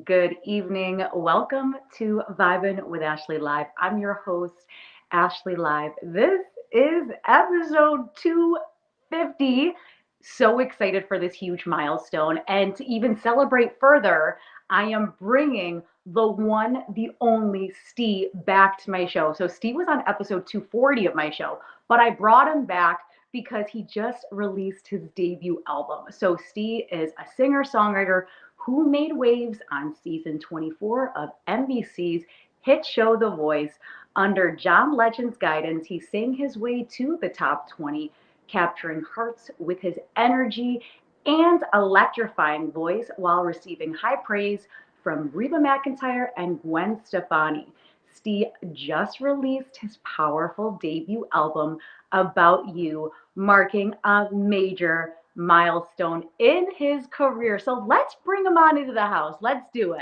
Good evening. Welcome to Vibin with Ashley Live. I'm your host, Ashley Live. This is episode 250. So excited for this huge milestone. And to even celebrate further, I am bringing the one, the only Stee back to my show. So, Stee was on episode 240 of my show, but I brought him back because he just released his debut album. So, Stee is a singer songwriter who made waves on season 24 of NBC's hit show The Voice. Under John Legend's guidance, he sang his way to the top 20, capturing hearts with his energy and electrifying voice while receiving high praise from Reba McEntire and Gwen Stefani. Stee just released his powerful debut album, About You, marking a major milestone in his career. So let's bring him on into the house. Let's do it.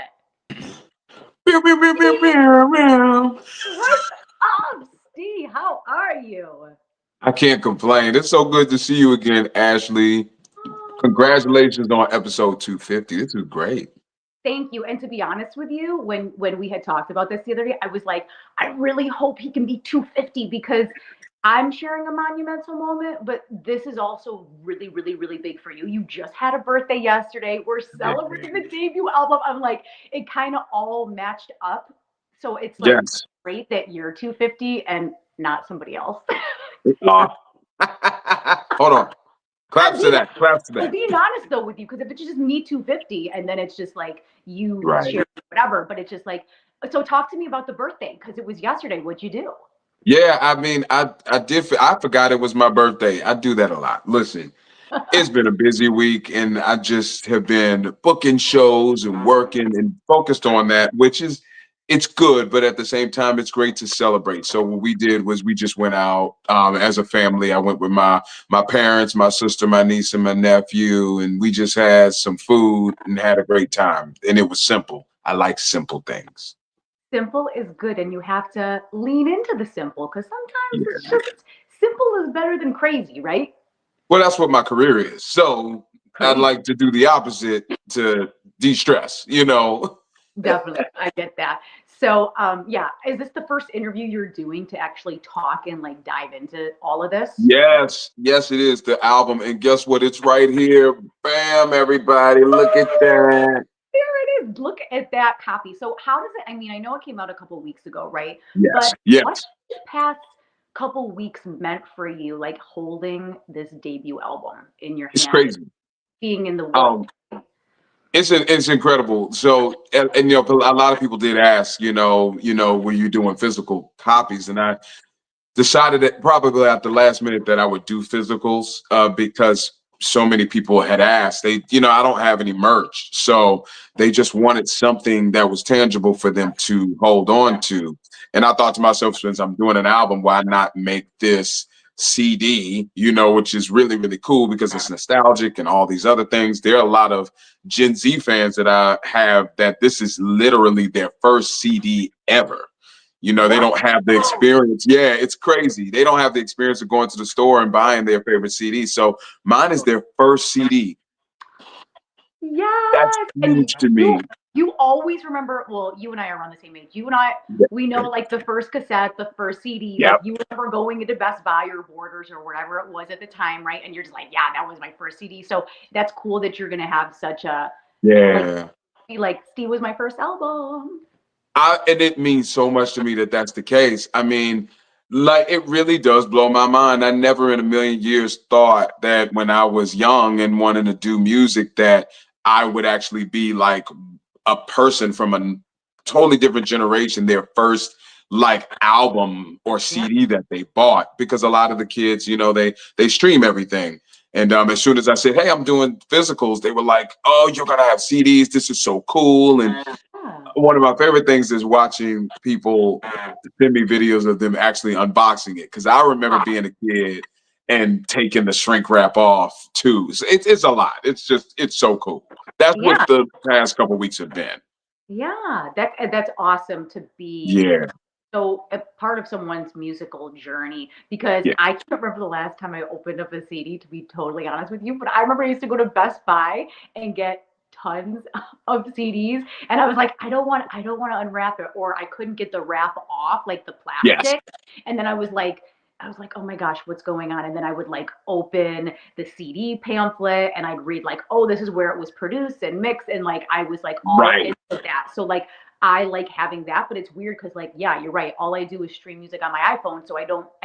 Meow, meow, meow, meow, meow, meow. What's up, Steve? How are you? I can't complain. It's so good to see you again, Ashley. Congratulations on episode 250. This is great. Thank you. And to be honest with you, when we had talked about this the other day, I was like, I really hope he can be 250 because I'm sharing a monumental moment, but this is also really, really, really big for you. You just had a birthday yesterday. We're Yeah. celebrating the debut album. I'm like, it kind of all matched up. So it's like Yes. great that you're 250 and not somebody else. Uh, hold on. I'm Claps to being that. Claps to I'm that. being honest though with you, because if it's just me 250 and then it's just like you Right. share whatever, but it's just like, so talk to me about the birthday because it was yesterday. What'd you do? Yeah, I mean, I did. I forgot it was my birthday. I do that a lot. Listen, it's been a busy week, and I just have been booking shows and working and focused on that, which is it's good, but at the same time, it's great to celebrate. So what we did was we just went out as a family. I went with my parents, my sister, my niece, and my nephew, and we just had some food and had a great time. And it was simple. I like simple things. Simple is good, and you have to lean into the simple because sometimes it's Yeah. just simple is better than crazy, right? Well, that's what my career is. So I'd Preach. like to do the opposite to de-stress, you know. Definitely, I get that. So, yeah, is this the first interview you're doing to actually talk and like dive into all of this? Yes, yes, it is the album. And guess what? It's right here. Bam, everybody. Look at that. There it is. Look at that copy. So how does it, I mean, I know it came out a couple weeks ago, right? Yes, But what yes. this past couple weeks meant for you, like holding this debut album in your It's hand, crazy. being in the world? Um, it's incredible. So, and you know, a lot of people did ask, were you doing physical copies? And I decided that probably at the last minute that I would do physicals because so many people had asked. I don't have any merch, so they just wanted something that was tangible for them to hold on to. And I thought to myself, since I'm doing an album, why not make this CD? Which is really really cool because it's nostalgic and all these other things. There are a lot of Gen Z fans that I have that this is literally their first CD ever. They What? don't have the experience. Yeah, it's crazy. They don't have the experience of going to the store and buying their favorite CD. So mine is their first CD. That's Yes. And huge to you me. you always remember, well, you and I are around the same age. You and I, Yeah. we know like the first cassette, the first CD, like Yep. you remember going into Best Buy or Borders or whatever it was at the time, right? And you're just like, yeah, that was my first CD. So that's cool that you're gonna have such a like Yeah. be like Steve was my first album. And it means so much to me that that's the case. I mean, like it really does blow my mind. I never in a million years thought that when I was young and wanting to do music that I would actually be like a person from a totally different generation, their first like album or Yeah. CD that they bought. Because a lot of the kids, they stream everything. And as soon as I said, "Hey, I'm doing physicals," they were like, "Oh, you're gonna have CDs. This is so cool." And Yeah. one of my favorite things is watching people send me videos of them actually unboxing it because I remember being a kid and taking the shrink wrap off too. So it's a lot. It's so cool. That's what Yeah. the past couple weeks have been. Yeah. That's awesome to be Yeah, so a part of someone's musical journey because yeah. I can't remember the last time I opened up a CD to be totally honest with you, but I remember I used to go to Best Buy and get tons of CDs, and I was like, I don't want to unwrap it, or I couldn't get the wrap off, like the Yes. plastic, and then I was like, oh my gosh, what's going on? And then I would like open the CD pamphlet and I'd read like, oh, this is where it was produced and mixed, and like I was like all Right. into that. So like I like having that, but it's weird because like yeah, you're right. All I do is stream music on my iPhone, so I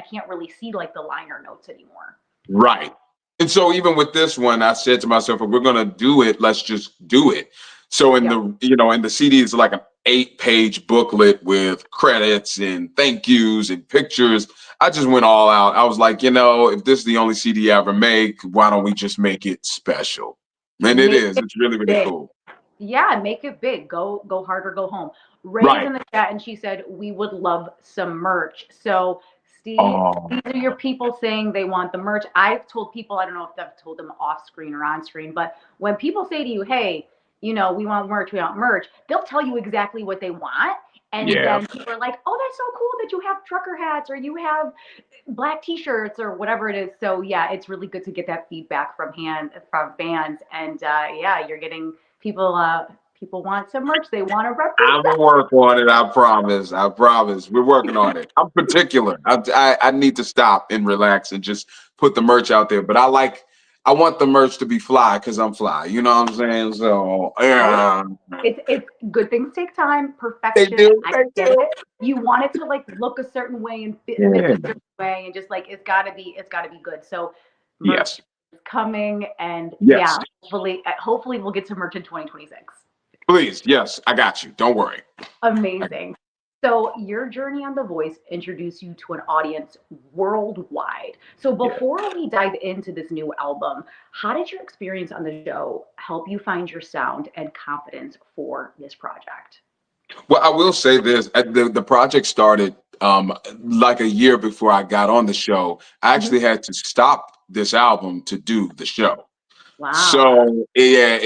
can't really see like the liner notes anymore. Right. And so even with this one, I said to myself, if we're gonna do it, let's just do it. So in Yeah. the in the CD is like an 8-page booklet with credits and thank yous and pictures. I just went all out. I was like, if this is the only CD I ever make, why don't we just make it special? And it Make is. it It's really, really big. cool. Yeah, make it big. Go hard or go home. Ray is Right. in the chat and she said we would love some merch. So Steve, Oh, these are your people saying they want the merch. I've told people, I don't know if I've told them off screen or on screen, but when people say to you, hey, we want merch, they'll tell you exactly what they want. And yeah. then people are like, oh, that's so cool that you have trucker hats or you have black t-shirts or whatever it is. So yeah, it's really good to get that feedback from fans. And yeah, you're getting people want some merch. They want to I'm represent. gonna work on it. I promise. I promise. We're working on it. I'm particular. I need to stop and relax and just put the merch out there. But I want the merch to be fly because I'm fly. You know what I'm saying? So Oh, yeah, it's good things take time. they Perfection, do. I They get do. it. You want it to like look a certain way and fit Yeah. a certain way, and just like it's gotta be good. So merch Yes. is coming, and yeah, Yes. hopefully we'll get to merch in 2026. Please. Yes. I got you. Don't worry. Amazing. So your journey on The Voice introduced you to an audience worldwide. So Yeah. before we dive into this new album, how did your experience on the show help you find your sound and confidence for this project? Well, I will say this: the project started like a year before I got on the show. I Mhm. actually had to stop this album to do the show. Wow. So yeah,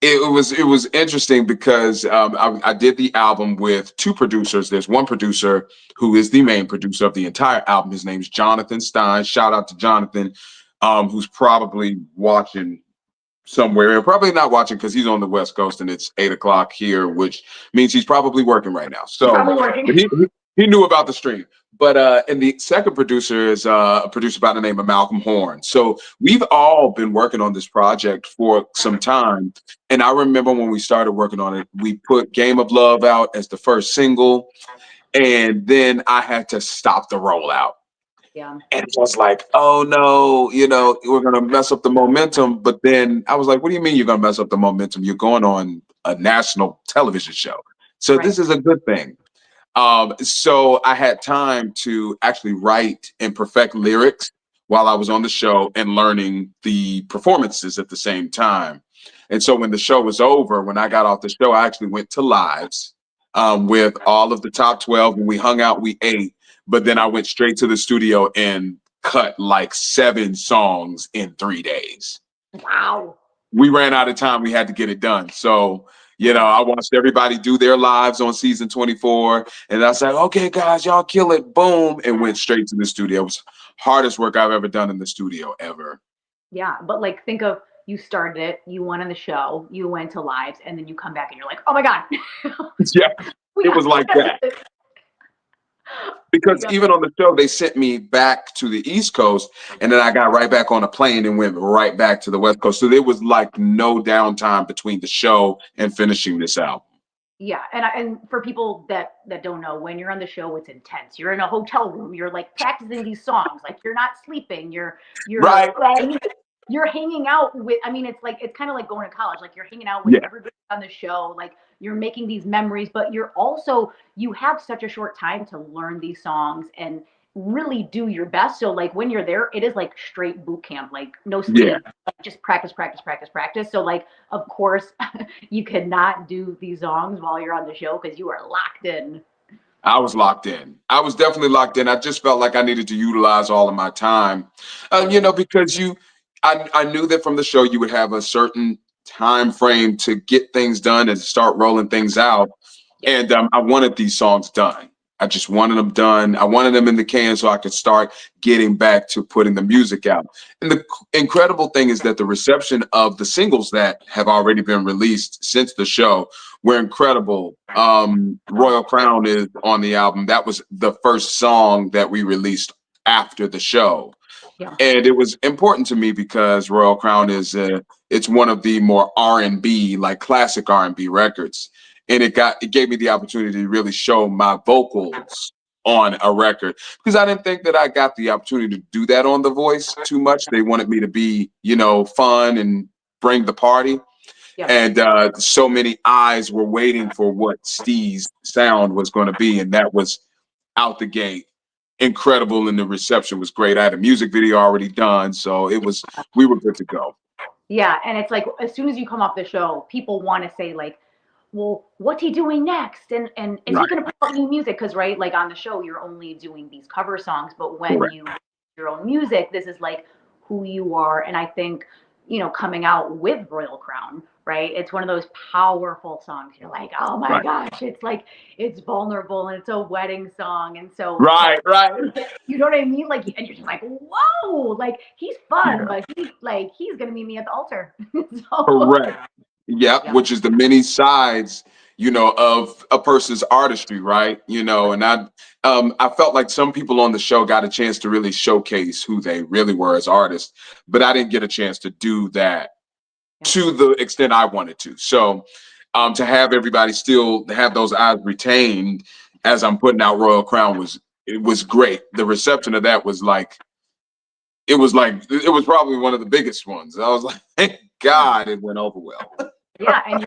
it was interesting because I did the album with two producers. There's one producer who is the main producer of the entire album. His name's Jonathan Stein. Shout out to Jonathan, who's probably watching somewhere. Probably not watching because he's on the West Coast and it's 8 o'clock here, which means he's probably working right now. So, Probably working. but he knew about the stream. But and the second producer is a producer by the name of Malcolm Horn. So we've all been working on this project for some time. And I remember when we started working on it, we put Game of Love out as the first single, and then I had to stop the rollout. Yeah. And it was like, oh no, we're gonna mess up the momentum. But then I was like, what do you mean you're gonna mess up the momentum? You're going on a national television show. So Right. this is a good thing. So I had time to actually write and perfect lyrics while I was on the show and learning the performances at the same time. And so when the show was over, when I got off the show, I actually went to lives with all of the top 12 and we hung out, we ate, but then I went straight to the studio and cut like 7 songs in 3 days. Wow. We ran out of time. We had to get it done. So, I watched everybody do their lives on season 24. And I was like, okay, guys, y'all kill it. Boom. And went straight to the studio. It was hardest work I've ever done in the studio ever. Yeah. But like think of you started it, you went on the show, you went to lives, and then you come back and you're like, oh my God. Yeah, we it got was like that. we Because got even on the show, they sent me back to the East Coast, and then I got right back on a plane and went right back to the West Coast. So there was like no downtime between the show and finishing this album. Yeah, and for people that don't know, when you're on the show, it's intense. You're in a hotel room. You're like practicing these songs. Like you're not sleeping. You're Right, right. you're hanging out with. I mean, it's kind of like going to college. Like you're hanging out with Yeah, everybody on the show. Like you're making these memories, but you have such a short time to learn these songs and really do your best. So like when you're there, it is like straight boot camp. Like no yeah. sleep. Like, just practice, practice, practice, practice. So like of course you cannot do these songs while you're on the show because you are locked in. I was locked in. I was definitely locked in. I just felt like I needed to utilize all of my time, because I knew that from the show you would have a certain time frame to get things done and start rolling things out. Yep. And I wanted these songs done. I just wanted them done. I wanted them in the can so I could start getting back to putting the music out. And the incredible thing is that the reception of the singles that have already been released since the show were incredible. Royal Crown is on the album. That was the first song that we released after the show. Yeah. And it was important to me because Royal Crown is it's one of the more R&B, like classic R&B records, and it gave me the opportunity to really show my vocals on a record because I didn't think that I got the opportunity to do that on The Voice too much. They wanted me to be, fun and bring the party, Yeah. and so many eyes were waiting for what Stee's sound was going to be, and that was out the gate incredible, and the reception was great. I had a music video already done, so we were good to go. Yeah, and it's like as soon as you come off the show, people want to say like, well, what's he doing next? And is he Right. going to put out new music? Because right, like on the show, you're only doing these cover songs, but when Correct. you do your own music, this is like who you are. And I think, coming out with Royal Crown, right? It's one of those powerful songs. You're like, oh my Right. gosh, it's like it's vulnerable and it's a wedding song. And so Right. you know what I mean? Like, and you're just like, whoa, like he's fun, Yeah. but he's gonna meet me at the altar. So Correct. Yep. yeah, Which is the many sides, of a person's artistry, right? And I felt like some people on the show got a chance to really showcase who they really were as artists, but I didn't get a chance to do that to the extent I wanted to. So to have everybody still have those eyes retained as I'm putting out Royal Crown was great. The reception of that was like it was probably one of the biggest ones. I was like, thank God it went over well. yeah, and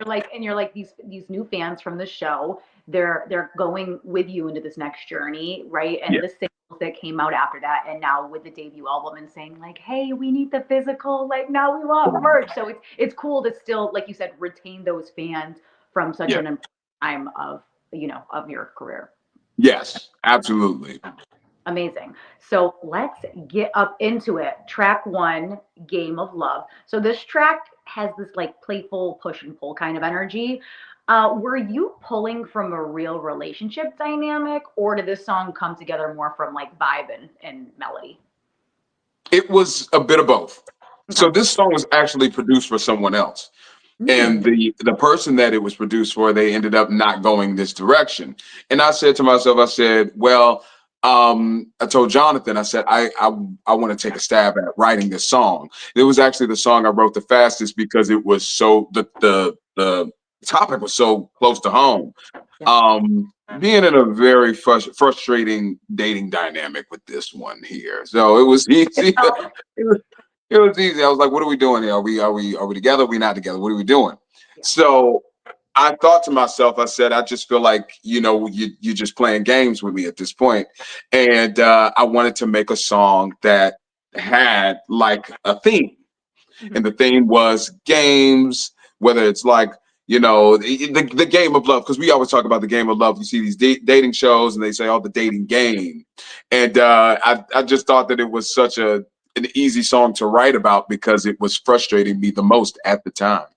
you're like these new fans from the show. They're going with you into this next journey, right? And Yeah. the singles that came out after that, and now with the debut album, and saying like, hey, we need the physical. Like now we want merch. So it's cool to still, like you said, retain those fans from such Yeah. an important time of your career. Yes, absolutely. Amazing. So let's get up into it. Track one, Game of Love. So this track has this like playful push and pull kind of energy. Were you pulling from a real relationship dynamic, or did this song come together more from like vibe and melody? It was a bit of both. So Okay. this song was actually produced for someone else. And Mm, the person that it was produced for, they ended up not going this direction. And I said to myself, I said, well, I told Jonathan, I said, I want to take a stab at writing this song. It was actually the song I wrote the fastest because it was so the topic was so close to home. Being in a very frustrating dating dynamic with this one here, so it was easy. It was, it was easy. I was like, "What are we doing here? Are we together? Are we not together? What are we doing?" yeah. So I thought to myself, I said, I just feel like you're just playing games with me at this point, and I wanted to make a song that had like a theme, and the theme was games, whether it's like the game of love, because we always talk about the game of love. You see these dating shows and they say, oh, the dating game, and I just thought that it was such an easy song to write about because it was frustrating me the most at the time.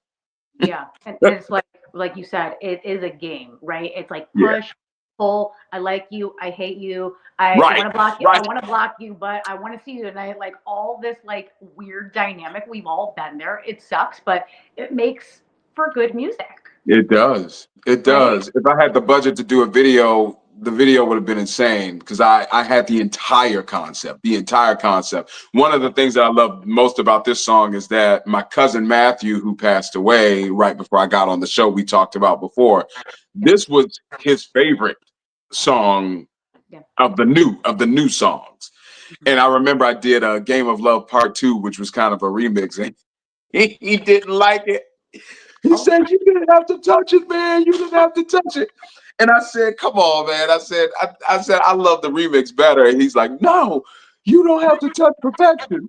Yeah, and it's like you said, it is a game, right? It's like Yeah. push, pull. I like you, I hate you, I Right. want to block you, I Right. want to block you, but I want to see you tonight. Like all this like weird dynamic. We've all been there. It sucks, but it makes for good music, It does. It right? does. If I had the budget to do a video, the video would have been insane because I had the entire concept. The entire concept. One of the things that I love most about this song is that my cousin Matthew, who passed away right before I got on the show, we talked about before, this was his favorite song Yeah. of the new songs. And I remember I did a Game of Love Part 2, which was kind of a remix, and he didn't like it. He Oh, said, "You didn't have to touch it, man. You didn't have to touch it." And I said, "Come on, man." I said, "I love the remix better." And he's like, "No, you don't have to touch perfection."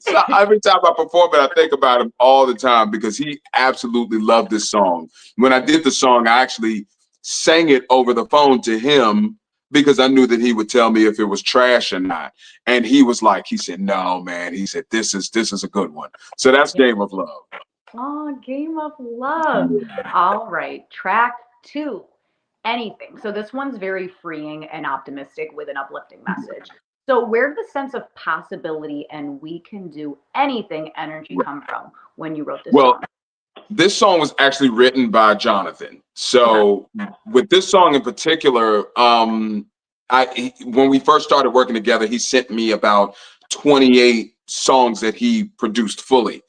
So every time I perform it, I think about him all the time because he absolutely loved this song. When I did the song, I actually sang it over the phone to him because I knew that he would tell me if it was trash or not. And he said, "No, man." He said, "This is a good one." So that's yeah. Game of Love. Oh, Game of Love. Yeah. All right, track two, anything. So this one's very freeing and optimistic with an uplifting message. So where did the sense of possibility and we can do anything energy come from when you wrote this Well, song? this song was actually written by Jonathan. Okay. So with this song in particular, when we first started working together, he sent me about 28 songs that he produced fully.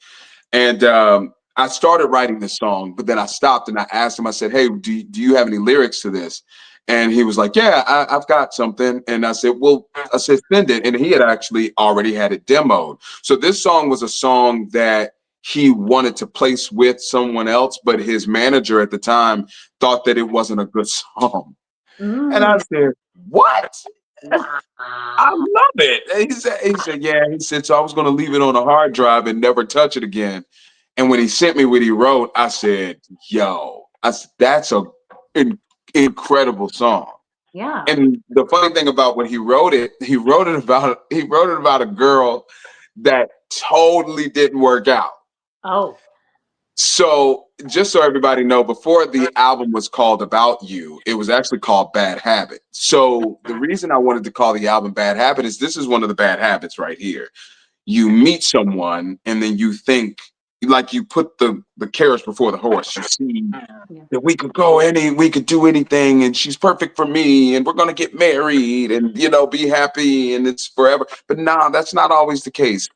And I started writing this song, but then I stopped and I asked him, I said, hey, do you have any lyrics to this? And he was like, yeah, I've got something. And I said, well, I said, send it. And he had actually already had it demoed. So this song was a song that he wanted to place with someone else, but his manager at the time thought that it wasn't a good song. And I Mm, said, what? I wow. love it. And yeah. He said, so I was going to leave it on a hard drive and never touch it again. And when he sent me what he wrote, I said, yo, that's a incredible song. Yeah. And the funny thing about when he wrote it about a girl that totally didn't work out. Oh. So just so everybody know, before the album was called About You, it was actually called Bad Habit. So the reason I wanted to call the album Bad Habit is this is one of the bad habits right here. You meet someone and then you think, like, you put the carriage before the horse. You see Yeah. that we could do anything and she's perfect for me and we're going to get married and, be happy and it's forever. But nah, that's not always the case.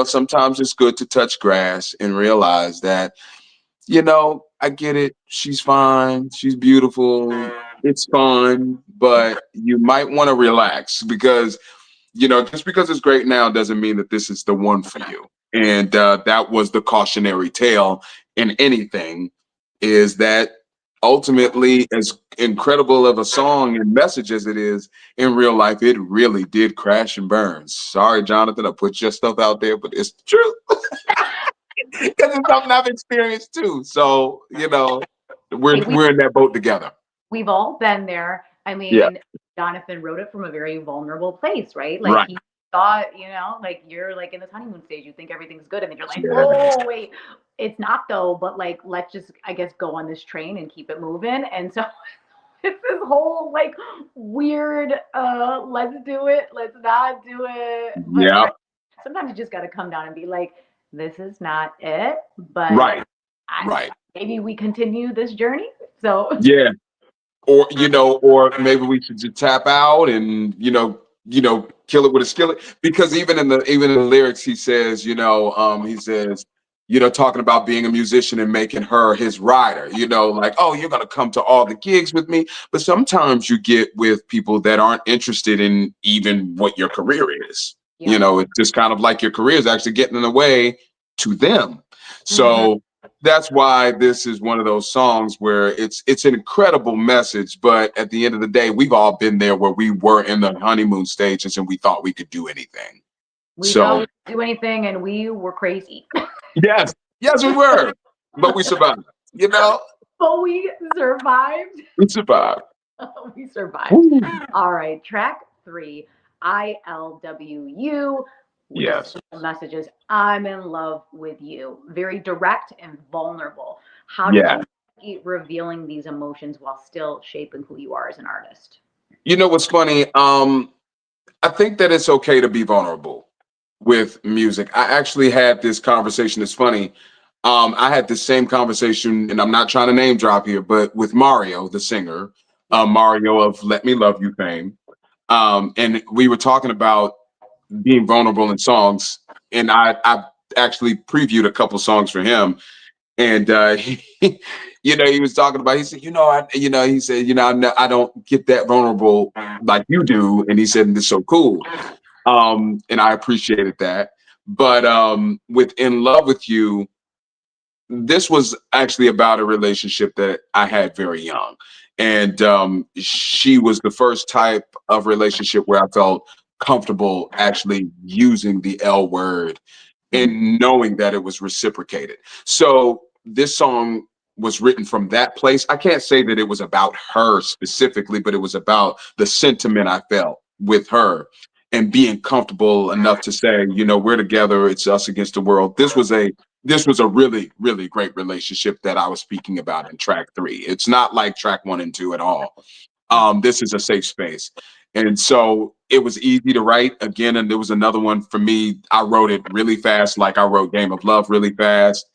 Sometimes it's good to touch grass and realize that, I get it. She's fine. She's beautiful. It's fun, but you might want to relax because, just because it's great now doesn't mean that this is the one for you. And that was the cautionary tale in anything, is that ultimately, as incredible of a song and message as it is, in real life, it really did crash and burn. Sorry, Jonathan, I put your stuff out there, but it's true. Because it's something I've experienced too. So, Hey, we're in that boat together. we've all been there. I Yeah. mean, Jonathan wrote it from a very vulnerable place, right? Like Right. he thought, like you're like in this honeymoon stage, you think everything's good, and then you're like, Yeah. oh wait, it's not though. But like, let's just, I guess, go on this train and keep it moving. And so it's this whole like weird, let's do it, let's not do it. But Yeah. right, sometimes you just got to come down and be like, this is not it. But Right. I, Right. maybe we continue this journey. So Yeah. Or maybe we should just tap out and kill it with a skillet. Because even in the lyrics, he says, talking about being a musician and making her his rider. Like, oh, you're gonna come to all the gigs with me, but sometimes you get with people that aren't interested in even what your career is. yeah. It's just kind of like your career is actually getting in the way to them. Mhm. So that's why this is one of those songs where it's an incredible message, but at the end of the day, we've all been there where we were in the honeymoon stages and we thought we could do anything. We thought So we could do anything and we were crazy. yes, yes, we were, but we survived. But we survived. We survived. We survived. Woo. All right, track 3, ILWU, with the Yes, simple messages, I'm in love with you. Very direct and vulnerable. How did yeah. you keep revealing these emotions while still shaping who you are as an artist? What's funny? I think that it's okay to be vulnerable with music. I actually had this conversation. It's funny. I had the same conversation, and I'm not trying to name drop here, but with Mario, the singer, Yeah. Mario of Let Me Love You fame. And we were talking about being vulnerable in songs, and I actually previewed a couple songs for him, and he was talking about. He said, he said, I don't get that vulnerable like you do, and he said, it's so cool. And I appreciated that. But with In Love with You, this was actually about a relationship that I had very young. And she was the first type of relationship where I felt comfortable actually using the L word Mhm. and knowing that it was reciprocated. So this song was written from that place. I can't say that it was about her specifically, but it was about the sentiment I felt with her and being comfortable enough to say, we're together, it's us against the world. this was a really, really great relationship that I was speaking about in track three. It's not like track one and two at all. This is a safe space. And so it was easy to write again. And there was another one for me. I wrote it really fast, like I wrote Game of Love really fast.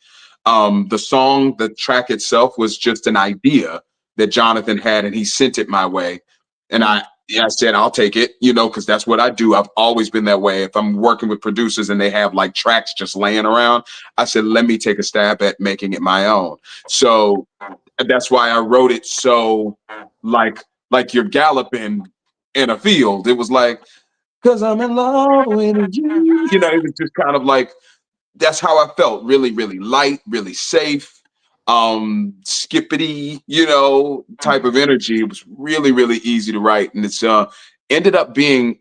The song, the track itself was just an idea that Jonathan had, and he sent it my way. And Mhm. I said, I'll take it, you know, because that's what I do. I've always been that way. If I'm working with producers and they have like tracks just laying around, I said, let me take a stab at making it my own. So that's why I wrote it so like you're galloping in a field. It was like, cause I'm in love with you. You know, it was just kind of like that's how I felt. Really, really light, really safe, skippity, you know, type of energy. It was really, really easy to write. And it's ended up being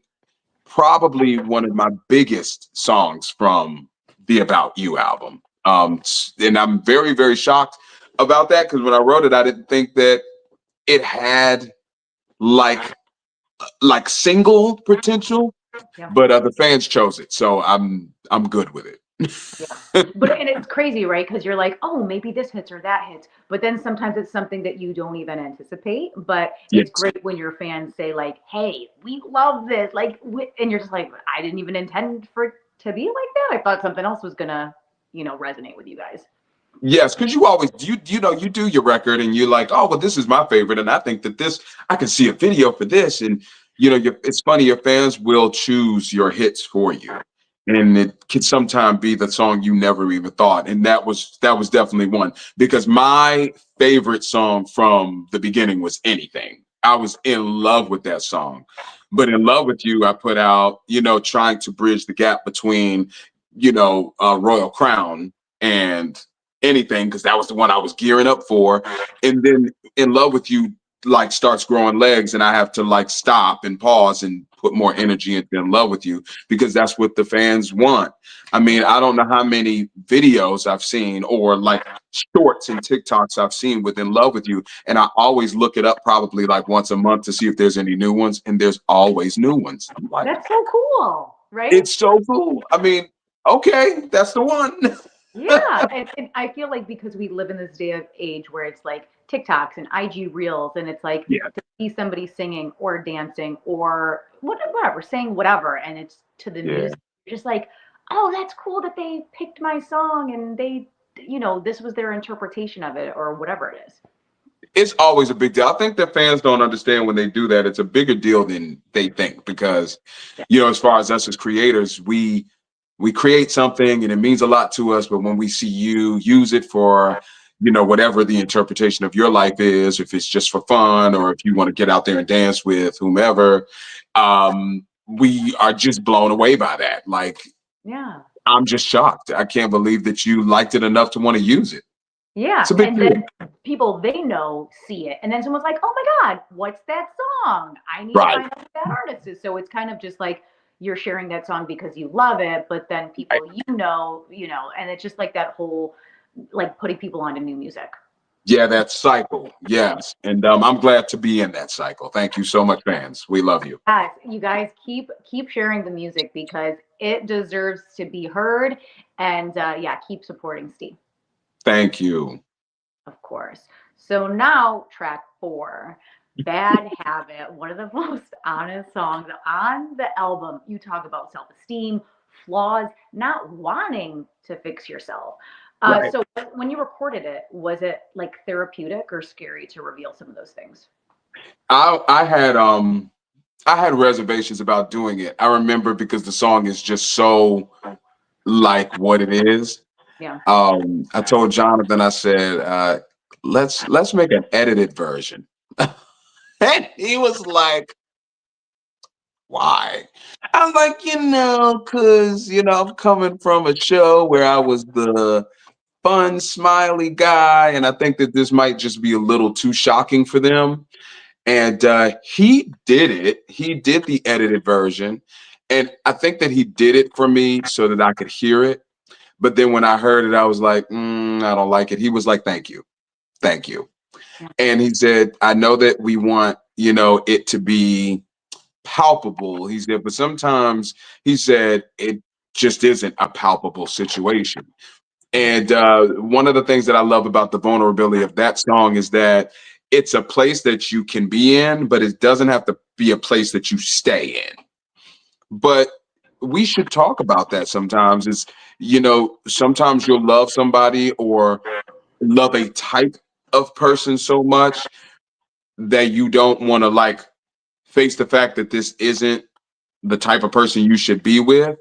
probably one of my biggest songs from the About You album. And I'm very, very shocked about that because when I wrote it, I didn't think that it had like single potential, Yeah. but the fans chose it, so I'm good with Yeah. it. But and it's crazy, right? Because you're like, oh, maybe this hits or that hits. But then sometimes it's something that you don't even anticipate. But it's Yes. great when your fans say, like, hey, we love this. Like, and you're just like, I didn't even intend for it to be like that. I thought something else was gonna, resonate with you guys. Yes, because you always you know you do your record and you're like, oh well, this is my favorite, and I think that this I can see a video for this, and you know it's funny your fans will choose your hits for you, and it can sometimes be the song you never even thought, and that was definitely one because my favorite song from the beginning was Anything. I was in love with that song, but In Love with You, I put out trying to bridge the gap between Royal Crown and Anything because that was the one I was gearing up for. And then In Love with You like starts growing legs and I have to like stop and pause and put more energy into In Love with You because that's what the fans want. I mean, I don't know how many videos I've seen or like shorts and TikToks I've seen with In Love with You. And I always look it up probably like once a month to see if there's any new ones. And there's always new ones. I'm like, That's so cool, right? it's so cool. I mean, okay, that's the one. Yeah, and I feel like because we live in this day of age where it's like TikToks and IG Reels, and it's like Yeah, to see somebody singing or dancing or whatever, saying whatever, and it's to the yeah. music, you're just like, oh, that's cool that they picked my song and they, this was their interpretation of it or whatever it is. It's always a big deal. I think that fans don't understand when they do that. It's a bigger deal than they think because, Yeah. as far as us as creators, we create something and it means a lot to us. But when we see you use it for, whatever the interpretation of your life is, if it's just for fun or if you want to get out there and dance with whomever, we are just blown away by that. Like Yeah. I'm just shocked. I can't believe that you liked it enough to want to use it. Yeah, It's a big and deal, then people they know see it, and then someone's like, "Oh my God, what's that song? I need to right? find out who that artist is." So it's kind of just like you're sharing that song because you love it, but then Right. people and it's just like that whole like putting people onto new music. Yeah, that cycle. Yes. And I'm glad to be in that cycle. Thank you so much, fans. We love you. Guys, you guys keep sharing the music because it deserves to be heard, and yeah, keep supporting Steve. Thank you. Of course. So now, track four, Bad Habit, one of the most honest songs on the album. You talk about self esteem, flaws, not wanting to fix yourself. Right. So when you recorded it, was it like therapeutic or scary to reveal some of those things? I had reservations about doing it. I remember because the song is just so like what it is. Yeah. I told Jonathan, I said, let's make an edited version. And he was like, why? I was like, because I'm coming from a show where I was the fun, smiley guy, and I think that this might just be a little too shocking for them. And he did it. He did the edited version, and I think that he did it for me so that I could hear it. But then when I heard it, I was like, I don't like it. He was like, thank you, Yeah. and he said, I know that we want it to be palpable. He said, but sometimes he said it just isn't a palpable situation. And one of the things that I love about the vulnerability of that song is that it's a place that you can be in, but it doesn't have to be a place that you stay in. But we should talk about that sometimes. Is, sometimes you'll love somebody or love a type of person so much that you don't want to like face the fact that this isn't the type of person you should be with,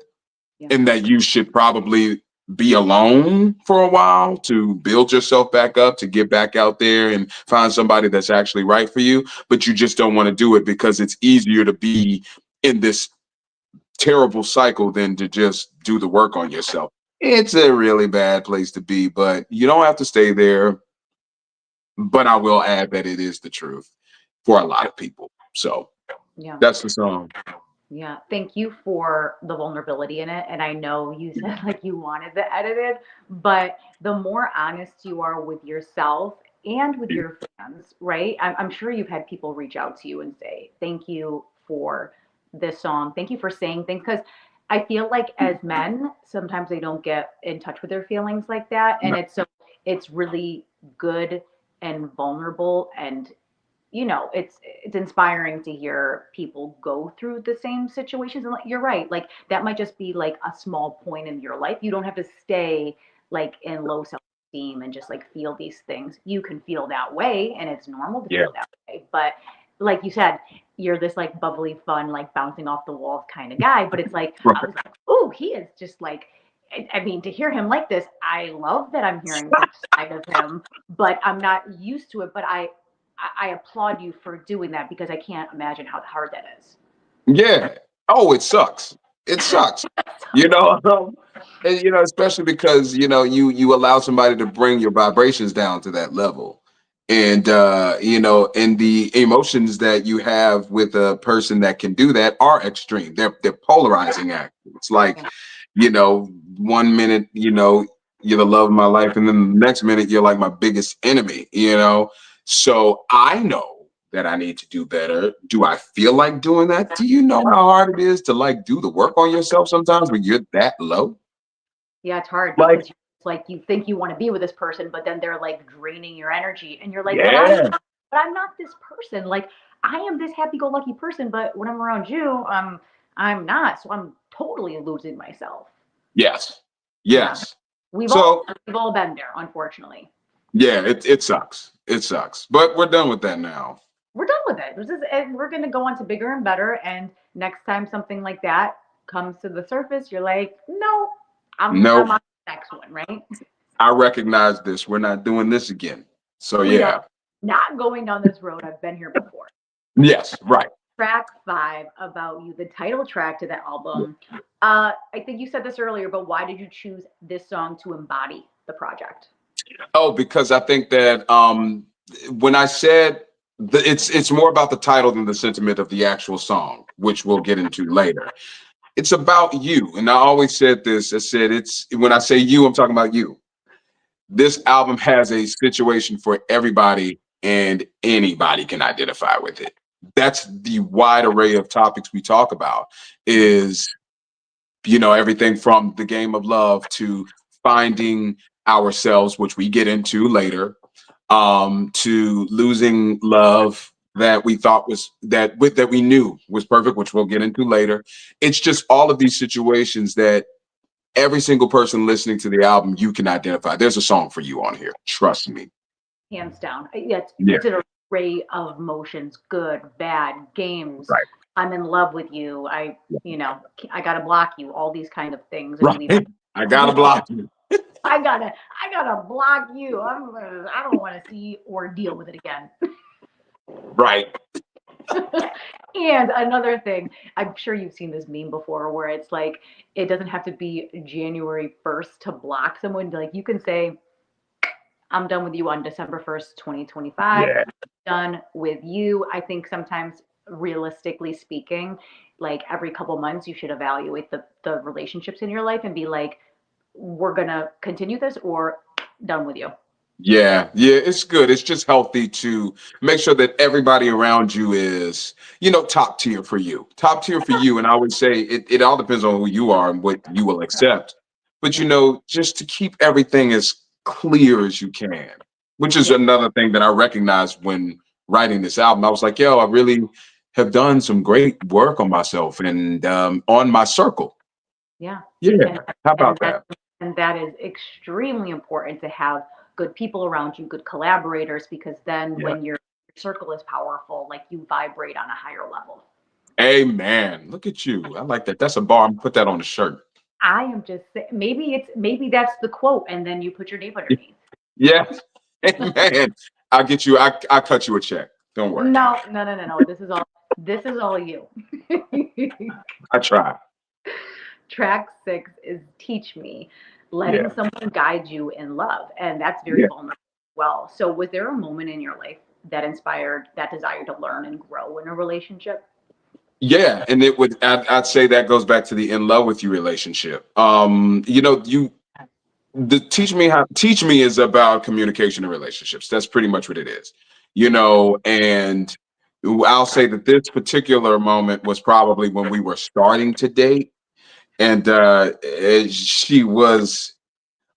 Yeah. and that you should probably be alone for a while to build yourself back up, to get back out there and find somebody that's actually right for you. But you just don't want to do it because it's easier to be in this terrible cycle than to just do the work on yourself. It's a really bad place to be, but you don't have to stay there. But I will add that it is the truth for a lot of people. So Yeah. that's the song. Yeah, thank you for the vulnerability in it. And I know you said like you wanted the edited, but the more honest you are with yourself and with your fans, right? I'm sure you've had people reach out to you and say, thank you for this song. Thank you for saying things. Because I feel like as men, sometimes they don't get in touch with their feelings like that. And it's really good and vulnerable and it's inspiring to hear people go through the same situations. And like, you're right, like that might just be like a small point in your life. You don't have to stay like in low self-esteem and just like feel these things. You can feel that way and it's normal to Yeah. feel that way, but like you said, you're this like bubbly fun like bouncing off the walls kind of guy, but it's like I was like, oh, he is just like, I mean, to hear him like this, I love that I'm hearing this side of him, but I'm not used to it. But I applaud you for doing that because I can't imagine how hard that is. Yeah. Oh, it sucks. It sucks. You know, and, especially because you allow somebody to bring your vibrations down to that level, and and the emotions that you have with a person that can do that are extreme. They're polarizing act. It's like, Yeah. you know, 1 minute, you're the love of my life, and then the next minute you're like my biggest enemy. So I know that I need to do better. Do I feel like doing that? Do you know how hard it is to like do the work on yourself sometimes when you're that low? Yeah, it's hard Like, because it's like you think you want to be with this person, but then they're like draining your energy, and you're like, yeah, but I'm not this person. Like I am this happy-go-lucky person, but when I'm around you, I'm not. So I'm totally losing myself. yes, Yeah, yes. we've all So we've all been there, unfortunately. yeah, it sucks. It sucks. But we're done with that now. We're done with it. And we're going to go on to bigger and better. And next time something like that comes to the surface, you're like, no, I'm Nope. on the next one, right? I recognize this. We're not doing this again. So We are yeah. not going down this road. I've been here before. Yes, right. Track 5, About You, the title track to the album. I think you said this earlier, but why did you choose this song to embody the project? Oh, because I think that when I said it's more about the title than the sentiment of the actual song, which we'll get into later. It's about you. And I always said this. I said it's when I say you, I'm talking about you. This album has a situation for everybody and anybody can identify with it. That's the wide array of topics we talk about is, everything from the game of love to finding ourselves, which we get into later, to losing love that we thought was that we knew was perfect, which we'll get into later. It's just all of these situations that every single person listening to the album, you can identify. There's a song for you on here. Trust me. Hands down. Yeah, Yeah. it's an array of emotions, good, bad, games. Right. I'm in love with you. I gotta block you. All these kind of things, and Right. I gotta block you. I gotta block you. I don't want to see or deal with it again. Right. And another thing, I'm sure you've seen this meme before, where it's like it doesn't have to be January 1st to block someone. Like you can say, I'm done with you on December 1st, 2025. Yeah. Done with you. I think sometimes, realistically speaking, like every couple months, you should evaluate the relationships in your life and be like, we're going to continue this or done with you. Yeah, yeah, it's good. It's just healthy to make sure that everybody around you is, top tier for you. Top tier for you. And I would say it all depends on who you are and what you will accept. but just to keep everything as clear as you can, which is Yeah, another thing that I recognized when writing this album. I was like, yo, I really have done some great work on myself and on my circle. yeah. Yeah. And How and about that that? and that is extremely important to have good people around you, good collaborators, because then Yeah. when your circle is powerful, like you vibrate on a higher level. Amen. Look at you. I like that. That's a bar. I'm gonna put that on the shirt. I am just saying, maybe that's the quote, and then you put your name underneath. Yeah. Amen. I'll get you. I cut you a check. Don't worry. No, no, no, no, no. This is all you. I try. Track 6 is Teach Me, letting Yeah. someone guide you in love. And that's very Yeah. vulnerable as well. So, was there a moment in your life that inspired that desire to learn and grow in a relationship? Yeah. And I'd say that goes back to the in love with you relationship. The teach me is about communication and relationships. That's pretty much what it is. And I'll say that this particular moment was probably when we were starting to date. And she was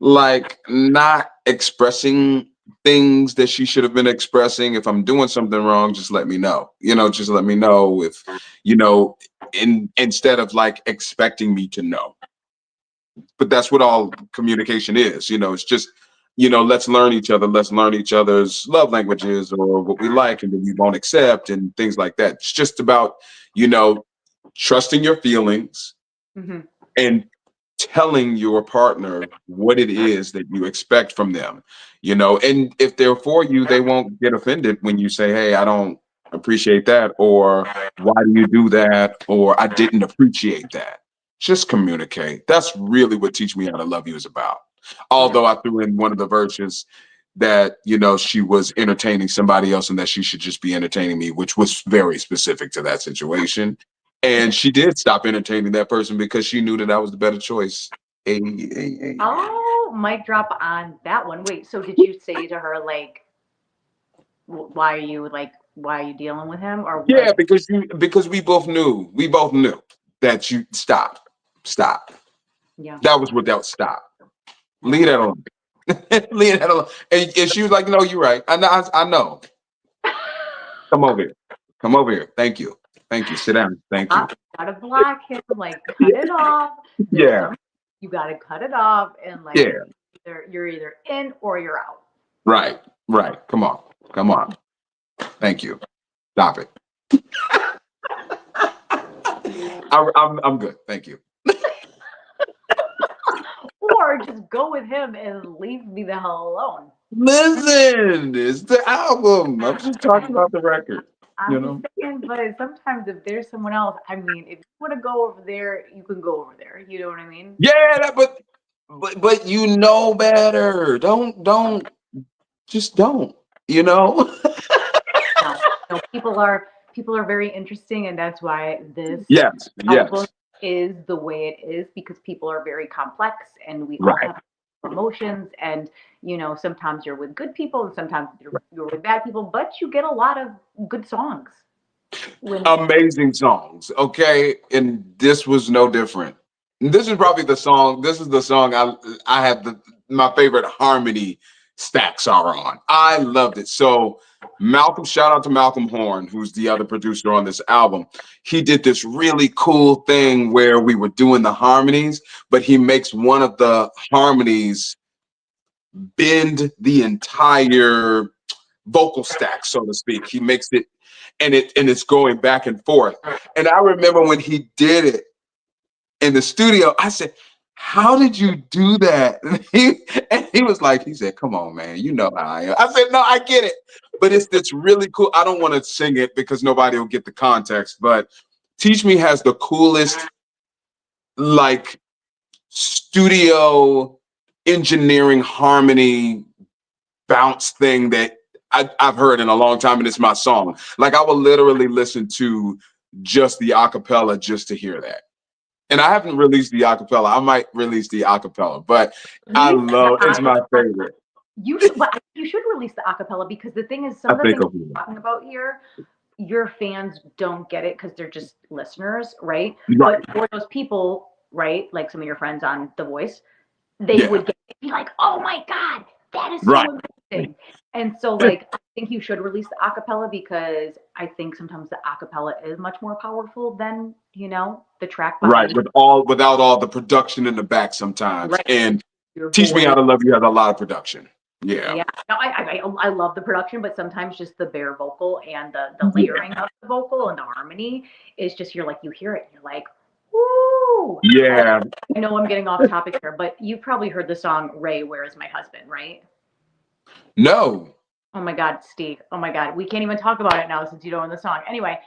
like not expressing things that she should have been expressing. If I'm doing something wrong, just let me know. Just let me know if, you know, instead of like expecting me to know. But that's what all communication is. It's just, let's learn each other, let's learn each other's love languages or what we like and what we won't accept and things like that. It's just about, you know, trusting your feelings Hmm. and telling your partner what it is that you expect from them, and if they're for you, they won't get offended when you say, hey, I don't appreciate that, or why do you do that, or I didn't appreciate that. Just communicate. That's really what Teach Me How to Love You is about. Yeah. Although I threw in one of the verses that, she was entertaining somebody else and that she should just be entertaining me, which was very specific to that situation. And she did stop entertaining that person because she knew that I was the better choice. Hey, hey, hey. Oh, mic drop on that one. Wait, so did you say to her like, why are you dealing with him, or Yeah, like, because we both knew that you stop. yeah. That was what that stop. Leave Yeah. that alone. Leave that alone. And she was like, no, you're right. I know. Come over here. Come over here. Thank you. Thank you. Sit down. Thank you. Gotta block him, like cut Yeah. it off. There's Yeah. some you gotta cut it off, and like Yeah. you're either in or you're out. Right. Right. Come on. Come on. Thank you. Stop it. I'm good. Thank you. Or just go with him and leave me the hell alone. Listen, it's the album. I'm just talking I'm about the record. You I'm just know. saying, but sometimes if there's someone else, I mean, if you want to go over there, you can go over there. You know what I mean? Yeah, but you know better. Don't just don't. You know. No, no, people are very interesting, and that's why this Yes. album Yes. is the way it is, because people are very complex and we all Right. have emotions, and sometimes you're with good people and sometimes you're with bad people, but you get a lot of good songs when Amazing songs. Okay, and this was no different. This is probably the song. This is the song I have my favorite harmony stacks are on. I loved it. So Malcolm, shout out to Malcolm Horn, who's the other producer on this album. He did this really cool thing where we were doing the harmonies, but he makes one of the harmonies bend the entire vocal stack, so to speak. He makes it, and it's going back and forth. And I remember when he did it in the studio, I said, how did you do that? And he was like, he said, come on, man, you know how I am. I said, no, I get it. But it's this really cool. I don't want to sing it because nobody will get the context, but Teach Me has the coolest, like, studio engineering harmony bounce thing that I've heard in a long time, and it's my song. Like, I will literally listen to just the acapella just to hear that. And I haven't released the acapella. I might release the acapella, but I release the love it's my acapella. favorite. You should release the acapella, because the thing is, some I of the think things of we're talking about here, your fans don't get it because they're just listeners, right? right. But for those people, right, like some of your friends on The Voice, they Yeah. would be like, "Oh my God, that is Right. so amazing." And so, like, I think you should release the acapella because I think sometimes the acapella is much more powerful than, the track Right. behind. Without all the production in the back sometimes. Right. And Your Teach Me How voice. to Love You has a lot of production. Yeah. Yeah. No, I love the production, but sometimes just the bare vocal and the layering of the vocal and the harmony is just you hear it, and you're like, "Woo!" Oh, Yeah. I know I'm getting off topic here, but you've probably heard the song "Ray, Where Is My Husband," right? No. Oh my God, Steve. Oh my God. We can't even talk about it now since you don't know the song. Anyway,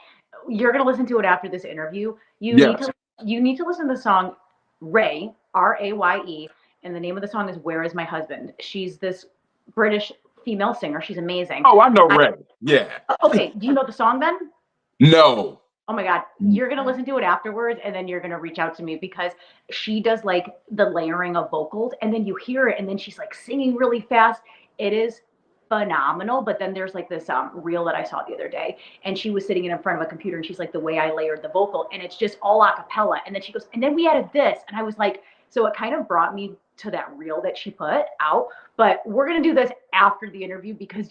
you're gonna listen to it after this interview. You need Yes. to you need to listen to the song Ray, Raye, and the name of the song is Where Is My Husband? She's this British female singer. She's amazing. Oh, I know I, Ray. Yeah. okay, do you know the song then? No. Oh my God, you're gonna listen to it afterwards, and then you're gonna reach out to me because she does like the layering of vocals, and then you hear it, and then she's like singing really fast. It is phenomenal. But then there's like this reel that I saw the other day, and she was sitting in front of a computer, and she's like, the way I layered the vocal, and it's just all a cappella. And then she goes, and then we added this, and I was like, so it kind of brought me to that reel that she put out. But we're gonna do this after the interview because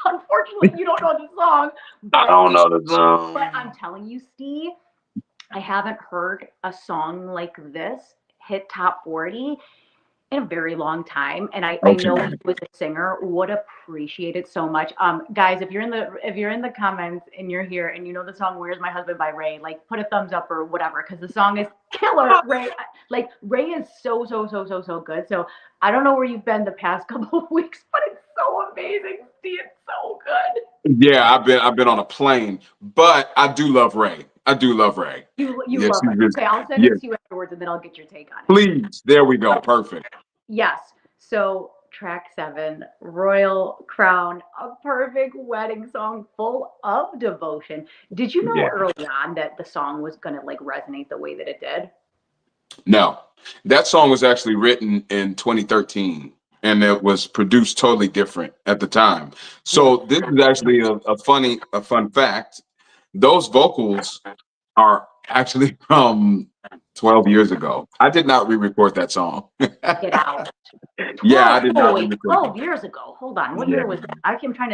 unfortunately you don't know the song, I but don't know the but I'm song. telling you, Steve, I haven't heard a song like this hit top 40 in a very long time. And I Okay. know you as a singer would appreciate it so much. Guys, if you're in the comments and you're here and you know the song Where's My Husband by Ray, like put a thumbs up or whatever, because the song is killer. Ray, like Ray is so, so, so, so, so good. So I don't know where you've been the past couple of weeks, but it's so amazing. Steve, it's so good. Yeah, I've been on a plane, but I do love Ray. I do love Ray. You Yes, love he it. is. Okay, I'll send Yeah, it to you afterwards and then I'll get your take on it. please. There we go. So, Perfect. yes. So, track 7, Royal Crown, a perfect wedding song full of devotion. Did you know Yeah. early on that the song was going to like resonate the way that it did? No, that song was actually written in 2013 and it was produced totally different at the time. Yeah. So this is actually a fun fact. Those vocals are actually from 12 years ago. I did not re-record that song. Get out. Yeah, I 12, did oh not wait, re-record 12 that. years ago. Hold on. What Yeah. year was that? I'm trying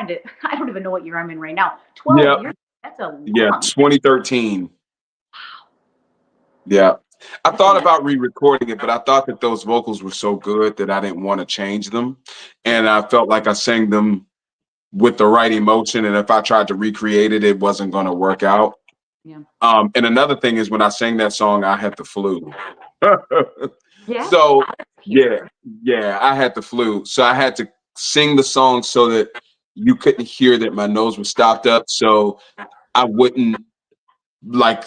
to, I don't even know what year I'm in right now. 12 Yeah. years. That's a Yeah. long. 2013. Yeah. I That's a thought nice. about re-recording it, but I thought that those vocals were so good that I didn't want to change them. And I felt like I sang them with the right emotion. And if I tried to recreate it, it wasn't going to work out. Yeah. And another thing is when I sang that song, I had the flu. Yeah. So yeah, Here. yeah, I had the flu. So I had to sing the song so that you couldn't hear that my nose was stopped up. So I wouldn't like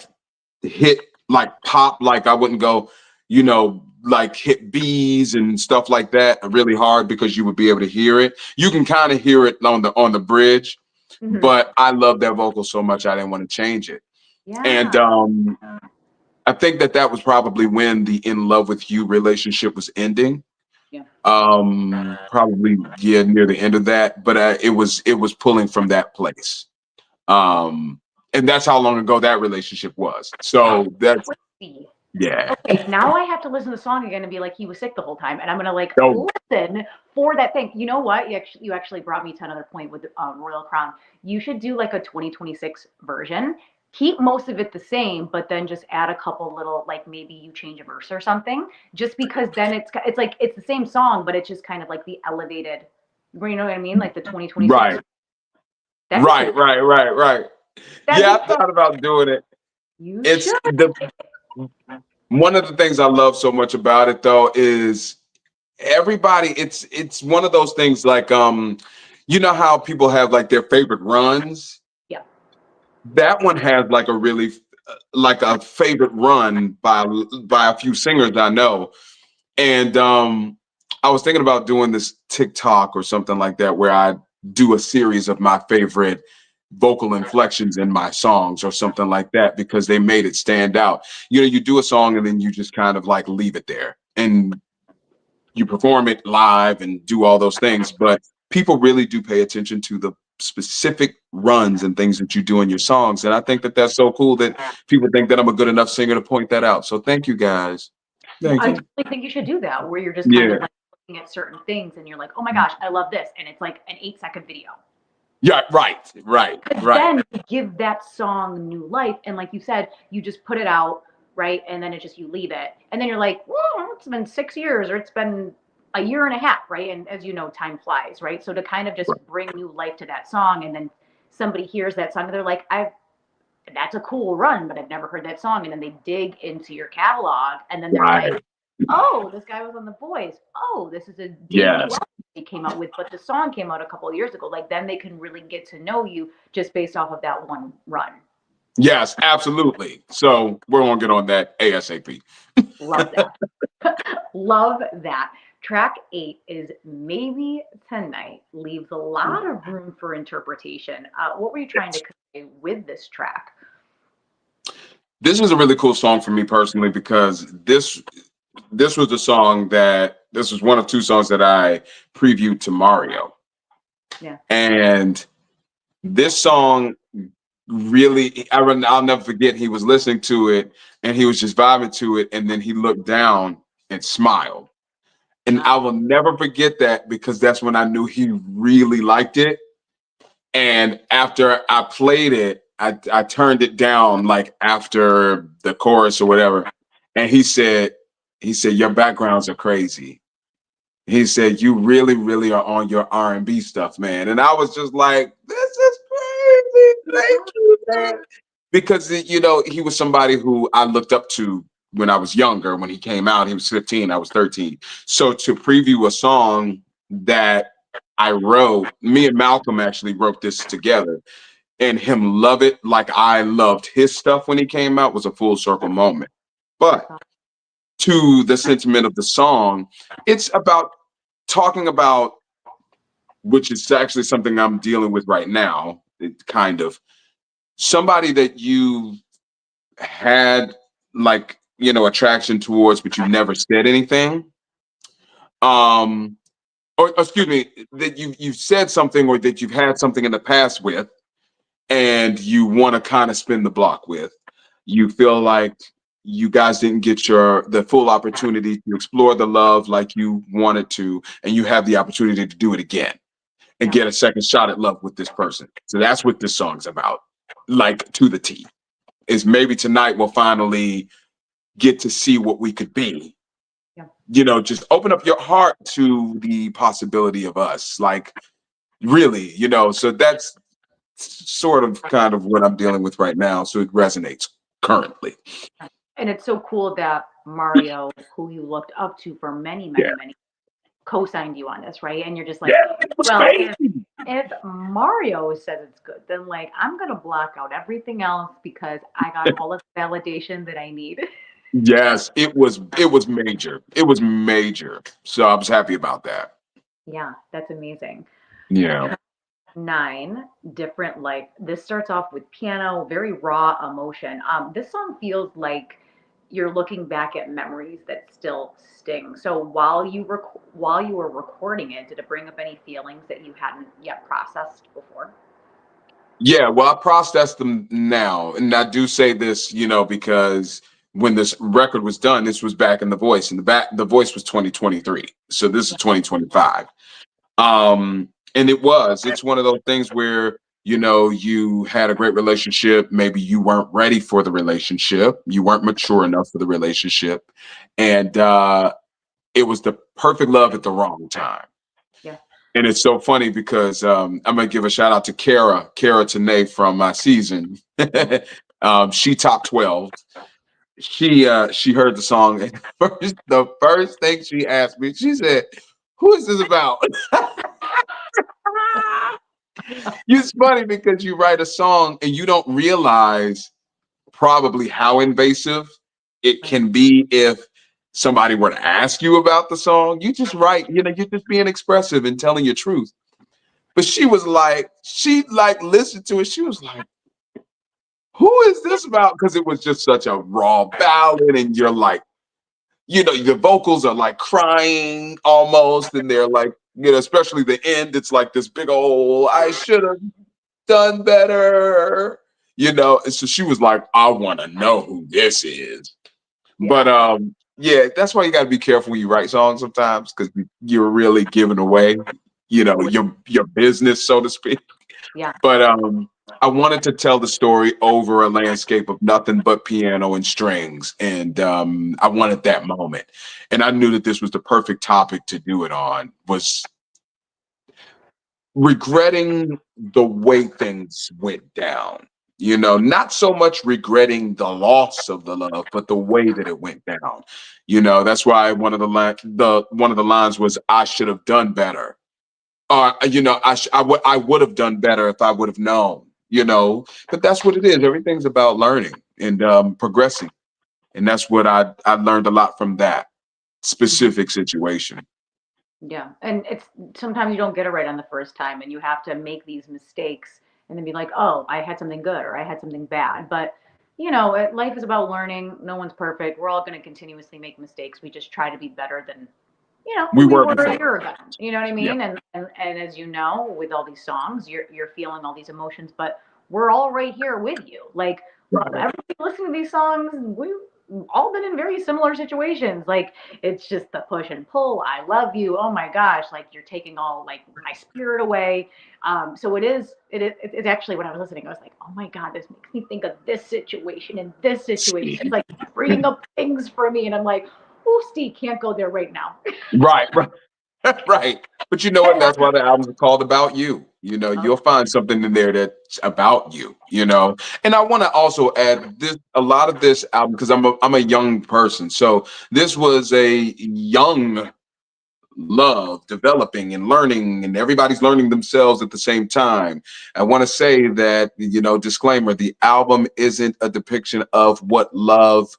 hit like pop, like I wouldn't go, like hit B's and stuff like that really hard because you would be able to hear it. You can kind of hear it on the bridge, Hmm. but I love that vocal so much I didn't want to change it. And Yeah. I think that was probably when the In Love with You relationship was ending. Yeah. Probably yeah, near the end of that, but it was pulling from that place. And that's how long ago that relationship was. So that's Crazy. yeah. Okay, now I have to listen to the song again and be like, he was sick the whole time, and I'm gonna like So listen for that thing. You know what? You actually brought me to another point with Royal Crown. You should do like a 2026 version. Keep most of it the same, but then just add a couple little like maybe you change a verse or something. Just because then it's like it's the same song, but it's just kind of like the elevated. You know what I mean? Like the 2026. right, That'd be right, cool. right, right, right. That'd Yeah, be I so. thought about doing it. You It's should. the one of the things I love so much about it though is everybody, it's one of those things like you know how people have like their favorite runs? Yeah. That one has like a really like a favorite run by a few singers I know. And I was thinking about doing this TikTok or something like that where I do a series of my favorite vocal inflections in my songs or something like that because they made it stand out. You do a song and then you just kind of like leave it there and you perform it live and do all those things, but people really do pay attention to the specific runs and things that you do in your songs. And I think that that's so cool that people think that I'm a good enough singer to point that out. So thank you guys. Thank I you. totally think you should do that, where you're just kind of Yeah. like looking at certain things and you're like, oh my gosh, I love this. And it's like an 8-second video. Yeah. Right. Right. Because Right. then you give that song new life. And like you said, you just put it out, right? And then it just, you leave it. And then you're like, well, it's been 6 years or it's been a year and a half, right? And as you know, time flies, right? So to kind of just bring new life to that song, and then somebody hears that song and they're like, that's a cool run, but I've never heard that song. And then they dig into your catalog and then they're like, Right. oh, this guy was on The Voice. Oh, this is a debut Yes. album he came out with, but the song came out a couple of years ago. Like then they can really get to know you just based off of that one run. Yes. Absolutely. So we're gonna get on that ASAP. Love that. Love that. Track 8 is Maybe Tonight. Leaves a lot of room for interpretation. What were you trying to convey with this track? This is a really cool song for me personally because this was the song that this was one of two songs that I previewed to Mario. Yeah. And this song really, I'll never forget, he was listening to it and he was just vibing to it. And then he looked down and smiled. And I will never forget that because that's when I knew he really liked it. And after I played it, I turned it down like after the chorus or whatever. And he said, your backgrounds are crazy. He said, you really, really are on your R&B stuff, man. And I was just like, this is crazy. Thank you, man. Because, he was somebody who I looked up to when I was younger. When he came out, he was 15, I was 13. So to preview a song that I wrote, me and Malcolm actually wrote this together, and him love it like I loved his stuff when he came out was a full circle moment. But to the sentiment of the song, it's about talking about, which is actually something I'm dealing with right now, kind of somebody that you had like, attraction towards, but you never said anything. Um, or excuse me, that you've said something or that you've had something in the past with, and you want to kind of spin the block with. You feel like you guys didn't get the full opportunity to explore the love like you wanted to, and you have the opportunity to do it again and get a second shot at love with this person. So that's what this song's about, like to the T. Is maybe tonight we'll finally get to see what we could be. Just open up your heart to the possibility of us. Like, really, so that's sort of kind of what I'm dealing with right now. So it resonates currently. And it's so cool that Mario, who you looked up to for many, Yeah. many, many, co-signed you on this, right? And you're just like, Yeah, it was well, crazy. if Mario says it's good, then like I'm gonna block out everything else because I got all of the validation that I need. Yes, it was major. It was major. So I was happy about that. Yeah, that's amazing. Yeah. 9, Different Life. This starts off with piano, very raw emotion. This song feels like you're looking back at memories that still sting. So while you were recording it, did it bring up any feelings that you hadn't yet processed before? Yeah, well, I process them now. And I do say this, because when this record was done, this was back in The Voice. And the Voice was 2023. So this is 2025. And it's one of those things where, you had a great relationship. Maybe you weren't ready for the relationship. You weren't mature enough for the relationship. And it was the perfect love at the wrong time. Yeah. And it's so funny because I'm gonna give a shout out to Kara Tanay from my season. She top 12. She heard the song, and the first thing she asked me, she said, "Who is this about?" It's funny because you write a song and you don't realize probably how invasive it can be if somebody were to ask you about the song. You just write, you're just being expressive and telling your truth. But she listened to it. She was like, who is this about? Because it was just such a raw ballad. And you're like, the vocals are like crying almost. And they're like, especially the end, it's like this big old, I should have done better. And so she was like, I want to know who this is. Yeah. But yeah, that's why you got to be careful when you write songs sometimes because you're really giving away, Who it- your business, so to speak. Yeah. But I wanted to tell the story over a landscape of nothing but piano and strings, and I wanted that moment, and I knew that this was the perfect topic to do it on. Was regretting the way things went down. Not so much regretting the loss of the love, but the way that it went down. That's why one of the lines was, "I should have done better." I would have done better if I would have known. But that's what it is. Everything's about learning and progressing, and that's what I learned a lot from that Mhm. specific situation. Yeah, and it's sometimes you don't get it right on the first time, and you have to make these mistakes, and then be like, "Oh, I had something good, or I had something bad." But life is about learning. No one's perfect. We're all going to continuously make mistakes. We just try to be better than We who we working were a for it. year ago. You know what I Yeah. mean? And as you know, with all these songs, you're feeling all these emotions, but we're all right here with you. Like Right. everybody listening to these songs, we've all been in very similar situations. Like it's just the push and pull. I love you. Oh my gosh, like you're taking all like my spirit away. So it's actually when I was listening, I was like, oh my God, this makes me think of this situation and this situation. It's See. like bringing up things for me, and I'm like, oh, Steve, can't go there right now. Right, right, right. But you know what? That's why the albums are called About You. Oh, You'll find something in there that's about you. And I want to also add this a lot of this album because I'm a young person. So this was a young love developing and learning, and everybody's learning themselves at the same time. I want to say that, disclaimer, the album isn't a depiction of what love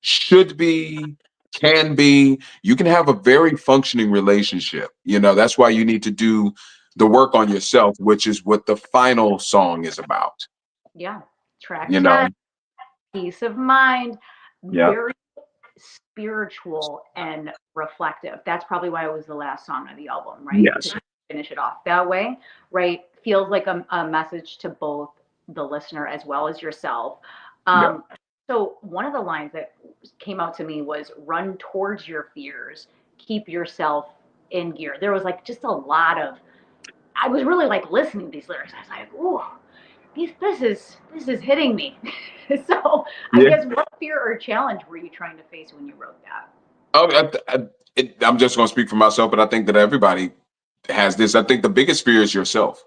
should be, can be. You can have a very functioning relationship. That's why you need to do the work on yourself, which is what the final song is about. yeah. Track You 10, know, peace of mind, yeah, very spiritual and reflective. That's probably why it was the last song on the album, right? To yes, finish it off that way, right? Feels like a message to both the listener as well as yourself. yeah, Um, so, one of the lines that came out to me was run towards your fears, keep yourself in gear. There was like just a lot of, I was really like listening to these lyrics. I was like, ooh, this is hitting me. So I yeah. guess what fear or challenge were you trying to face when you wrote that? Oh, I'm just going to speak for myself, but I think that everybody has this. I think the biggest fear is yourself,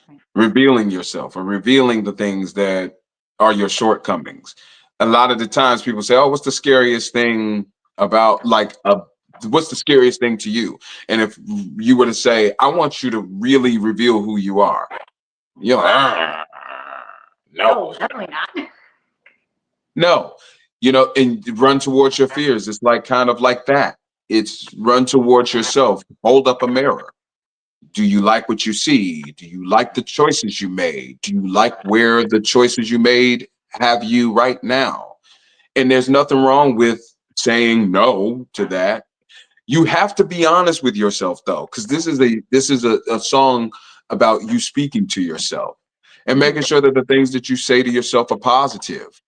Right. revealing yourself or revealing the things that are your shortcomings. A lot of the times people say, "Oh, what's the scariest thing about what's the scariest thing to you?" And if you were to say, "I want you to really reveal who you are," you're like, No, no, definitely not. no, and run towards your fears. It's like kind of like that. It's run towards yourself. Hold up a mirror. Do you like what you see? Do you like the choices you made? Do you like where the choices you made have you right now? And there's nothing wrong with saying no to that. You have to be honest with yourself though, because this is a song about you speaking to yourself and making Mhm. sure that the things that you say to yourself are positive,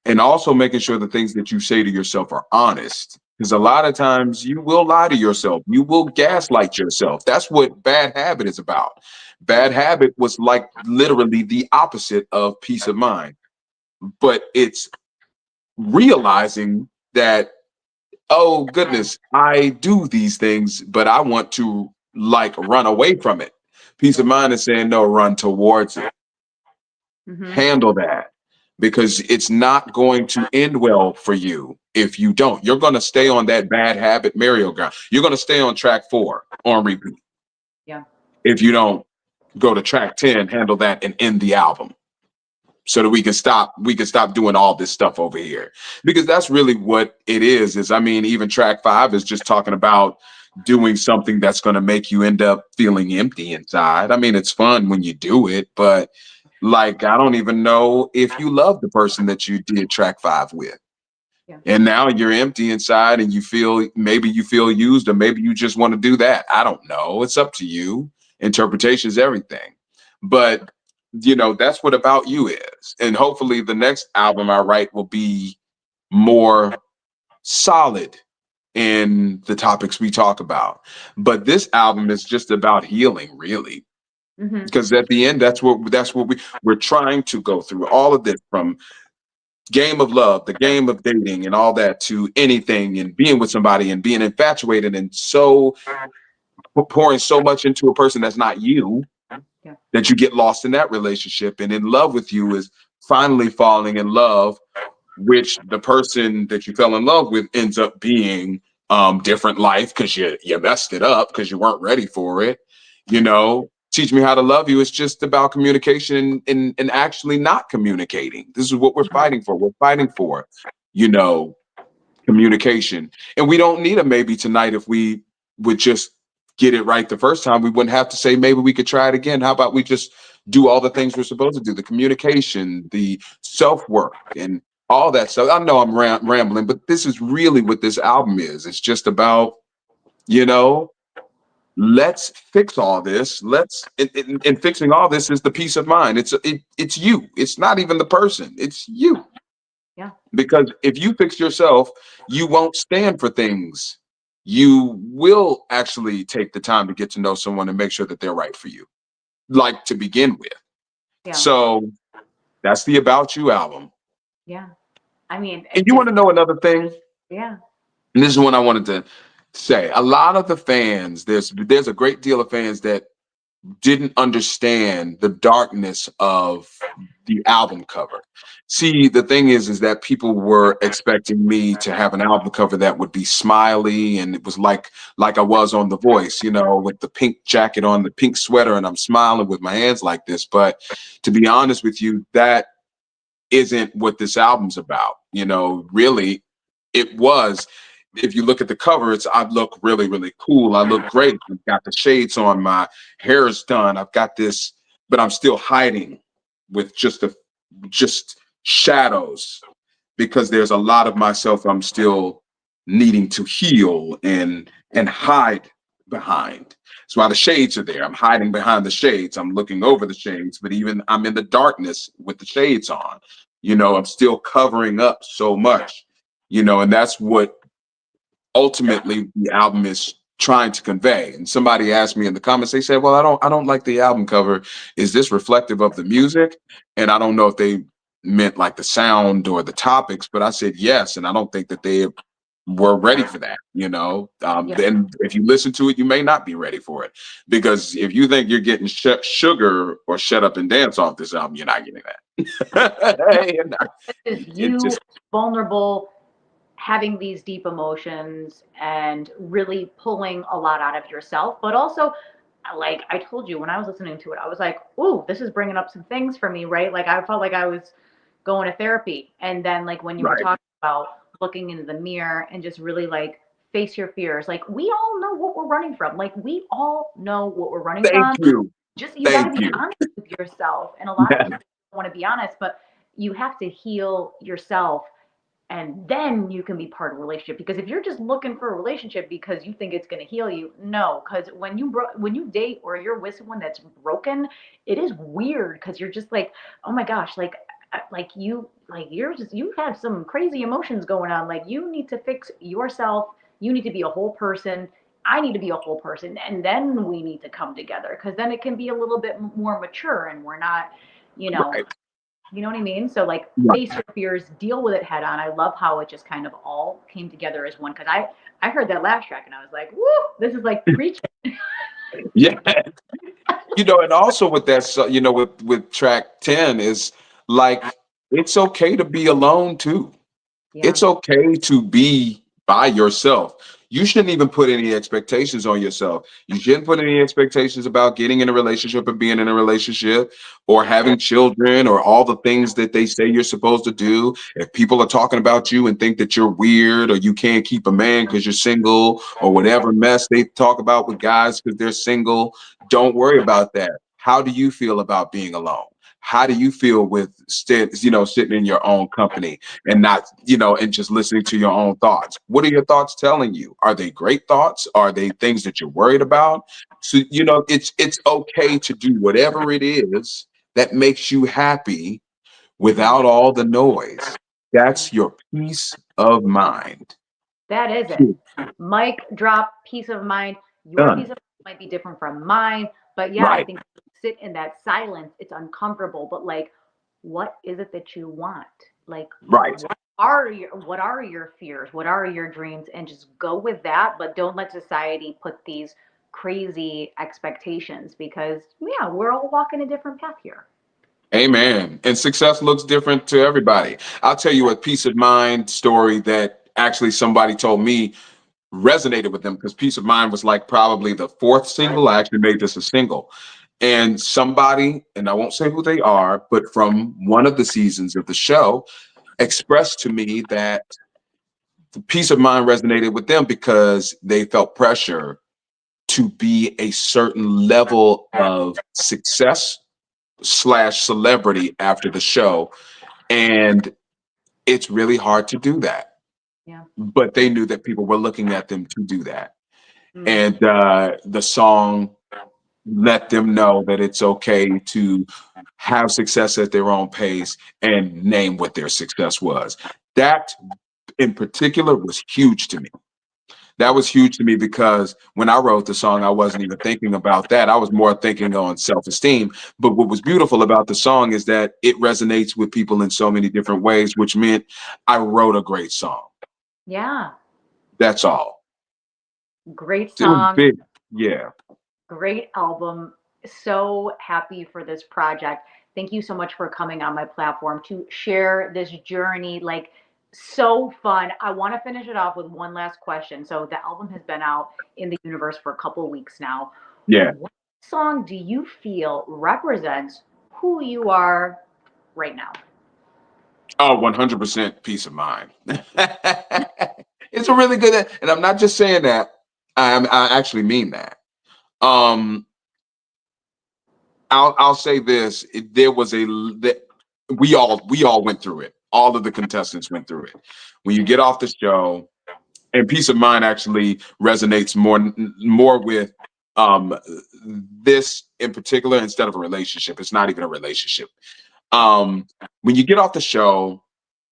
and also making sure the things that you say to yourself are honest. Because a Yeah. lot of times you will lie to yourself, you will gaslight yourself. That's what bad habit is about. Yeah. Bad habit was like literally the opposite of peace of mind, but it's realizing that, oh goodness, I do these things, but I want to like run away from it. Peace of Yeah. mind is saying no, run towards it. Mhm. Handle that, because it's not going to end well for you if you don't. You're going to stay on that bad habit merry-go-round. You're going to stay on track 4 on repeat Yeah. if you don't go to track 10, handle that, and end the album, so that we can stop doing all this stuff over here, because that's really what it is. I mean, even track 5 is just talking about doing something that's going to make you end up feeling empty inside. I mean, it's fun when you do it, but like, I don't even know if you love the person that you did track 5 with, Yeah. and now you're empty inside and you feel used, or maybe you just want to do that. I don't know, it's up to you. Interpretation is everything. But that's what About You is, and hopefully the next album I write will be more solid in the topics we talk about. But this album is just about healing, really. Hmm. Because at the end, that's what we're trying to go through all of this, from game of love, the game of dating and all that, to anything and being with somebody and being infatuated and so pouring so much into a person that's not you, Yeah. that you get lost in that relationship. And in love with you is finally falling in love, which the person that you fell in love with ends up being different life, because you messed it up because you weren't ready for it. Teach me how to love you. It's just about communication and actually not communicating. This is what we're fighting for. We're fighting for, you know, communication. And we don't need a maybe tonight. If we would just get it right the first time, we wouldn't have to say maybe we could try it again. How about we just do all the things we're supposed to do, the communication, the self-work, and all that stuff. I know I'm rambling, but this is really what this album is. It's just about, you know, let's fix all this. And fixing all this is the peace of mind. It's you. It's not even the person. It's you. Yeah. Because if you fix yourself, you won't stand for things. You will actually take the time to get to know someone and make sure that they're right for you, like to begin with. Yeah. So that's the About You album. Yeah. I mean, And it you want just, to know another thing? yeah. And this is what I wanted to say. A lot of the fans, there's a great deal of fans that didn't understand the darkness of the album cover. See, the thing is that people were expecting me to have an album cover that would be smiley, and it was like I was on The Voice, with the pink jacket on, the pink sweater, and I'm smiling with my hands like this. But to be honest with you, that isn't what this album's about. Really, it was. If you look at the cover, I look really, really cool. I look great. I've got the shades on, my hair is done. I've got this, but I'm still hiding with just shadows, because there's a lot of myself I'm still needing to heal and hide behind. That's why the shades are there. I'm hiding behind the shades. I'm looking over the shades, but even I'm in the darkness with the shades on. I'm still covering up so much, and that's what ultimately the album is trying to convey. And somebody asked me in the comments, they said, well, I don't like the album cover. Is this reflective of the music? And I don't know if they meant like the sound or the topics, but I said yes. And I don't think that they were ready for that. Yeah. Then if you listen to it, you may not be ready for it, because if you think you're getting sugar or shut up and dance off this album, you're not getting that. You're not. This is It you just vulnerable, having these deep emotions and really pulling a lot out of yourself. But also, like I told you, when I was listening to it, I was like, ooh, this is bringing up some things for me, right? Like I felt like I was going to therapy. And then, like, when you were right. talking about looking into the mirror and just really like face your fears, like, we all know what we're running from. Like, we all know what we're running Thank from. you. Just, you got to Thank be you. honest with yourself. And a lot of people don't want to be honest, but you have to heal yourself, and then you can be part of a relationship. Because if you're just looking for a relationship because you think it's going to heal you, no. Because when you date or you're with someone that's broken, it is weird, because you're just like, oh my gosh, you have some crazy emotions going on. Like, you need to fix yourself. You need to be a whole person. I need to be a whole person, and then we need to come together, because then it can be a little bit more mature, and we're not, you know, Right. you know what I mean? So, like, Right. face your fears, deal with it head on. I love how it just kind of all came together as one. Because I heard that last track and I was like, woo, this is like preaching. Yeah. And also with that, so, with track 10 is like, it's okay to be alone too. Yeah. It's okay to be by yourself. You shouldn't even put any expectations on yourself. You shouldn't put any expectations about getting in a relationship and being in a relationship or having children or all the things that they say you're supposed to do. If people are talking about you and think that you're weird, or you can't keep a man because you're single, or whatever mess they talk about with guys because they're single, don't worry about that. How do you feel about being alone? How do you feel with sitting in your own company and not, and just listening to your own thoughts? What are your thoughts telling you? Are they great thoughts? Are they things that you're worried about? So, it's okay to do whatever it is that makes you happy Mhm. without all the noise. Yeah. That's your peace of mind. That is it. Mic drop, peace of mind. Your peace Done. of mind might be different from mine, but yeah, I Right. think sit in that silence. It's uncomfortable, but like, what is it that you want? Like, Right. what are your fears? What are your dreams? And just go with that, but don't let society put these crazy expectations because yeah, we're all walking a different path here. Amen. And success looks different to everybody. I'll tell you a peace of mind story that actually somebody told me resonated with them because Peace of Mind was like probably the fourth single. I actually made this a single. And somebody, and I won't say who they are, but from one of the seasons of the show, expressed to me that the Peace of Mind resonated with them because they felt pressure to be a certain level of success slash celebrity after the show. And it's really hard to do that. Yeah. But they knew that people were looking at them to do that. Mm. And the song let them know that it's okay to have success at their own pace and name what their success was. That in particular was huge to me. That Yeah. was huge to me because when I wrote the song, I wasn't even thinking about that. I was more thinking on self esteem. But what was beautiful about the song is that it resonates with people in so many different ways, which meant I wrote a great song. Yeah. That's all. Great It was song. big. Yeah. Great album. So happy for this project. Thank you so much for coming on my platform to share this journey. Like, so fun. I want to finish it off with one last question. So, the album has been out in the universe for a couple of weeks now. Yeah. What song do you feel represents who you are right now? Oh, 100% peace of mind. It's a really good, and I'm not just saying that. I actually mean that. Um, I'll say this: there was that we all went through it. All of the contestants went through it. When you get off the show, and peace of mind actually resonates more with um this in particular instead of a relationship. It's not even a relationship. When you get off the show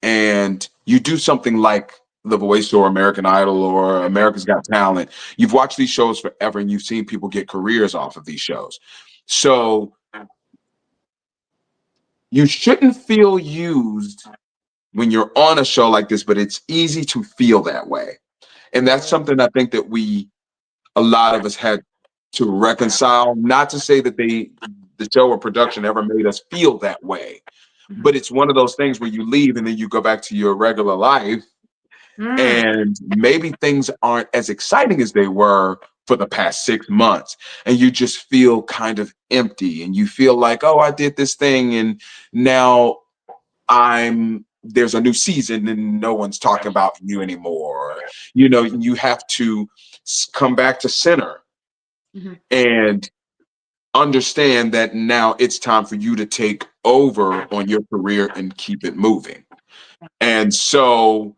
and you do something like The Voice or American Idol or America's Got Talent, you've watched these shows forever and you've seen people get careers off of these shows. So you shouldn't feel used when you're on a show like this, but it's easy to feel that way. And that's Totally. something I think that a lot of us had to reconcile. Not to say that the show or production ever made us feel that way, Mhm. but it's one of those things where you leave and then you go back to your regular life Mm. and maybe things aren't as exciting as they were for the past 6 months. And you just feel kind of empty and you feel like, oh, I did this thing and now there's a new season and no one's talking about you anymore. You have to come back to center Mhm. and understand that now it's time for you to take over on your career and keep it moving. And so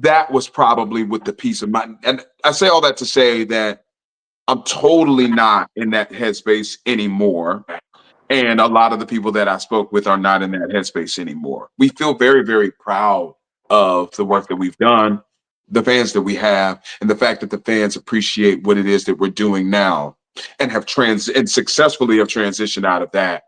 that was probably with the peace of mind. And I say all that to say that I'm totally not in that headspace anymore. And a lot of the people that I spoke with are not in that headspace anymore. We feel very, very proud of the work that we've done, the fans that we have, and the fact that the fans appreciate what it is that we're doing now and and successfully have transitioned out of that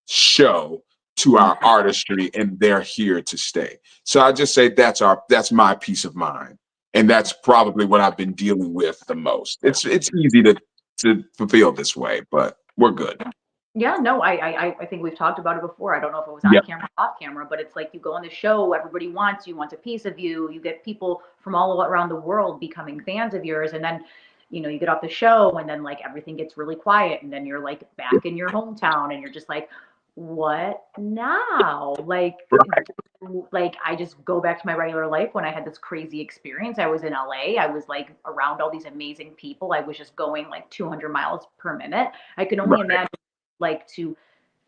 show to our Mhm. artistry and they're here to stay. So I just say that's my peace of mind. And that's probably what I've been dealing with the most. It's easy to feel this way, but we're good. Yeah, no, I think we've talked about it before. I don't know if it was on Yeah. camera or off camera, but it's like you go on the show, everybody wants you, wants a piece of you. You get people from all around the world becoming fans of yours, and then, you get off the show, and then like everything gets really quiet, and then you're like back in your hometown, and you're just like, what now? Like I just go back to my regular life when I had this crazy experience. I was in LA. I was like around all these amazing people. I was just going like 200 miles per minute. I can only Right. imagine like to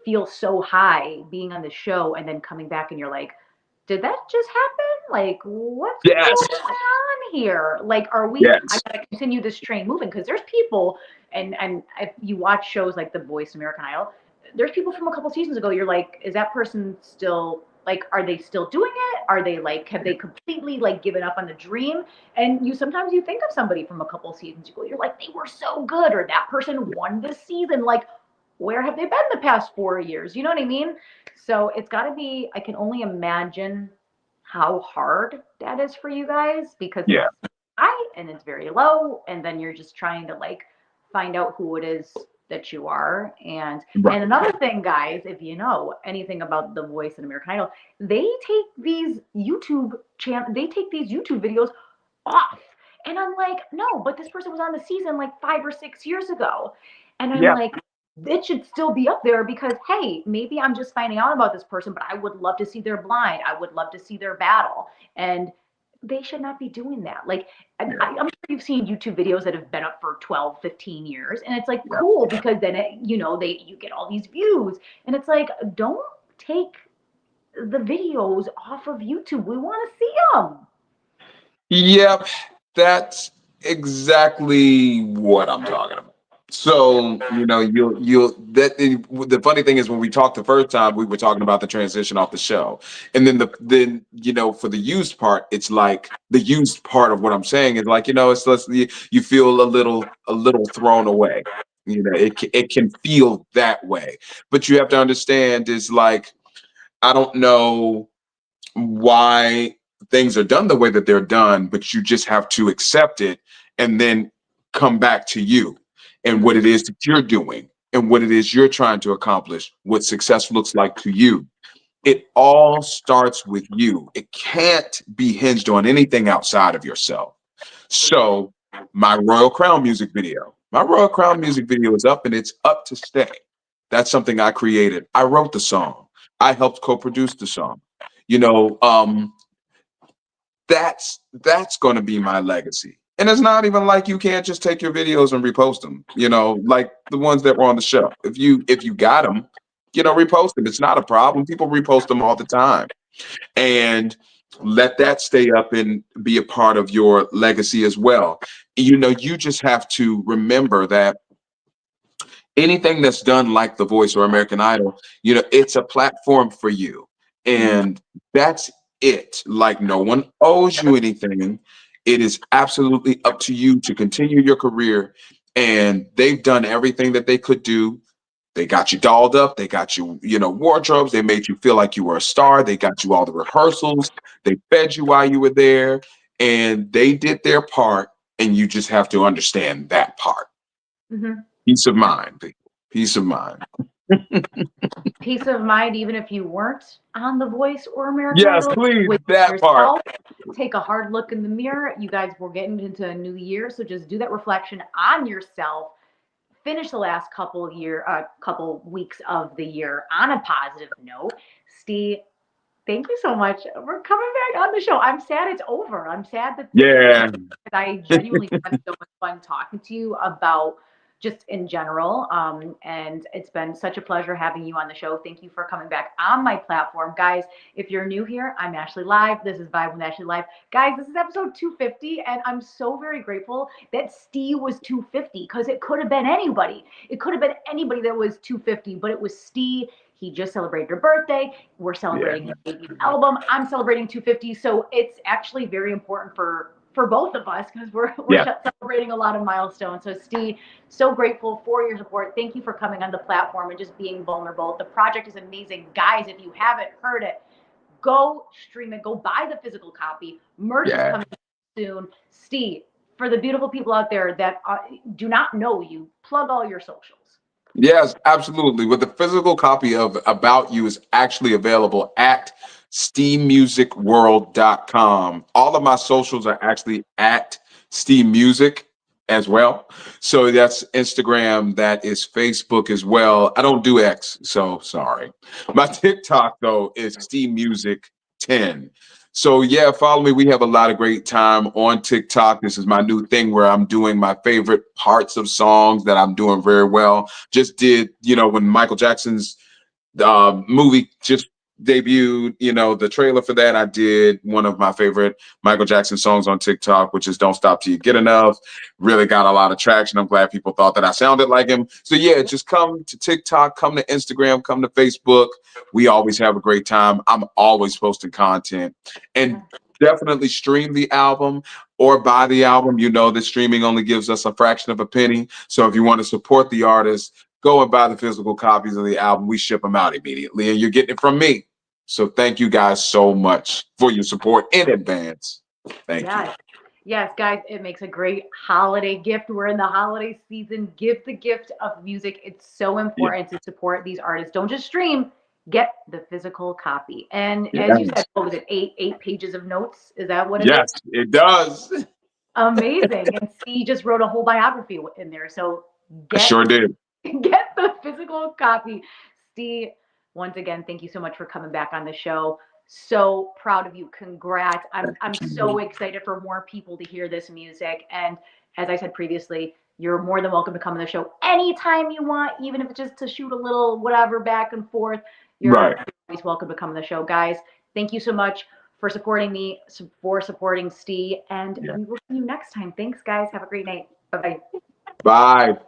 feel so high being on the show and then coming back and you're like, did that just happen? Like, what's Yes. going on here? Like, I Yes. gotta continue this train moving because there's people, and if you watch shows like The Voice, American Idol, there's people from a couple seasons ago. You're like, is that person still Like, are they still doing it? Are they like, have they completely like given up on the dream? And you sometimes you think of somebody from a couple seasons ago, you're like, they were so good, or that person won this season. Like, where have they been the past 4 years? You know what I mean? So it's got to be, I can only imagine how hard that is for you guys because it's Yeah. high and it's very low. And then you're just trying to like find out who it is that you are. Right. And another thing, guys, if you know anything about The Voice and American Idol, they take these they take these YouTube videos off. And I'm like, no, but this person was on the season like 5 or 6 years ago. And I'm Yeah. like, it should still be up there because, hey, maybe I'm just finding out about this person, but I would love to see their blind. I would love to see their battle. And they should not be doing that. Like, Yeah. I'm sure you've seen YouTube videos that have been up for 12, 15 years. And it's like Yeah. cool because then, you get all these views. And it's like, don't take the videos off of YouTube. We want to see them. Yep, that's exactly what I'm talking about. So, you'll the funny thing is when we talked the first time, we were talking about the transition off the show. And then for the used part, it's like the used part of what I'm saying is like, it's less you feel a little thrown away. It can feel that way. But you have to understand is like, I don't know why things are done the way that they're done, but you just have to accept it and then come back to you and what it is that you're doing and what it is you're trying to accomplish, what success looks like to you. It all starts with you. It can't be hinged on anything outside of yourself. So, my Royal Crown music video is up and it's up to stay. That's something I created. I wrote the song. I helped co-produce the song. You know, um, that's going to be my legacy. And it's not even like you can't just take your videos and repost them. Like the ones that were on the show. If you got them, repost them. It's not a problem. People repost them all the time, and let that stay up and be a part of your legacy as well. You just have to remember that anything that's done like The Voice or American Idol, it's a platform for you. And that's it. Like no one owes you anything. It is absolutely up to you to continue your career. And they've done everything that they could do. They got you dolled up. They got you, wardrobes. They made you feel like you were a star. They got you all the rehearsals. They fed you while you were there. And they did their part. And you just have to understand that part. Mm-hmm. Peace of mind, people. Peace of mind. Peace of mind, even if you weren't on The Voice or American Yes, Idol, please. with That part. yourself. Take a hard look in the mirror. You guys, we're getting into a new year, so just do that reflection on yourself. Finish the last couple weeks of the year on a positive note. Steve, thank you so much for coming back on the show. I'm sad it's over. I'm sad that this is Yeah. I genuinely had so much fun talking to you about just in general. And it's been such a pleasure having you on the show. Thank you for coming back on my platform. Guys, if you're new here, I'm Ashley Live. This is Vibe with Ashley Live. Guys, this is episode 250, and I'm so very grateful that Stee was 250 because it could have been anybody. It could have been anybody that was 250, but it was Stee. He just celebrated her birthday. We're celebrating his debut album. I'm celebrating 250. So it's actually very important for both of us because we're Yeah. celebrating a lot of milestones. So Steve, so grateful for your support. Thank you for coming on the platform and just being vulnerable. The project is amazing. Guys, if you haven't heard it, go stream it. Go buy the physical copy. Merch is coming soon. Steve, for the beautiful people out there that do not know you, plug all your socials. Yes, absolutely. But the physical copy of About You is actually available at steemusicworld.com. All of my socials are actually at Stee Music as well. So that's Instagram, that is Facebook as well. I don't do X, so sorry. My TikTok though is Stee Music 10. So yeah, follow me. We have a lot of great time on TikTok. This is my new thing where I'm doing my favorite parts of songs that I'm doing very well. Just did, when Michael Jackson's movie just debuted, the trailer for that. I did one of my favorite Michael Jackson songs on TikTok, which is Don't Stop Till You Get Enough. Really got a lot of traction. I'm glad people thought that I sounded like him. So yeah, just come to TikTok, come to Instagram, come to Facebook. We always have a great time. I'm always posting content. And definitely stream the album or buy the album. You know that streaming only gives us a fraction of a penny. So if you want to support the artist, go and buy the physical copies of the album. We ship them out immediately, and you're getting it from me. So thank you guys so much for your support in advance. Thank you. Yes. Yes, guys, it makes a great holiday gift. We're in the holiday season. Give the gift of music. It's so Yeah. important to support these artists. Don't just stream, get the physical copy. And as you said, Yes. what was it, eight pages of notes? Is that what it is? Yes, it does. Amazing. And Stee just wrote a whole biography in there. So I get sure did. get the physical copy. Stee, once again, thank you so much for coming back on the show. So proud of you. Congrats. I'm so excited for more people to hear this music. And as I said previously, you're more than welcome to come on the show anytime you want, even if it's just to shoot a little whatever back and forth. You're Right. always welcome to come on the show. Guys, thank you so much for supporting me, for supporting Stee, and Yeah. we will see you next time. Thanks, guys. Have a great night. Bye-bye. Bye.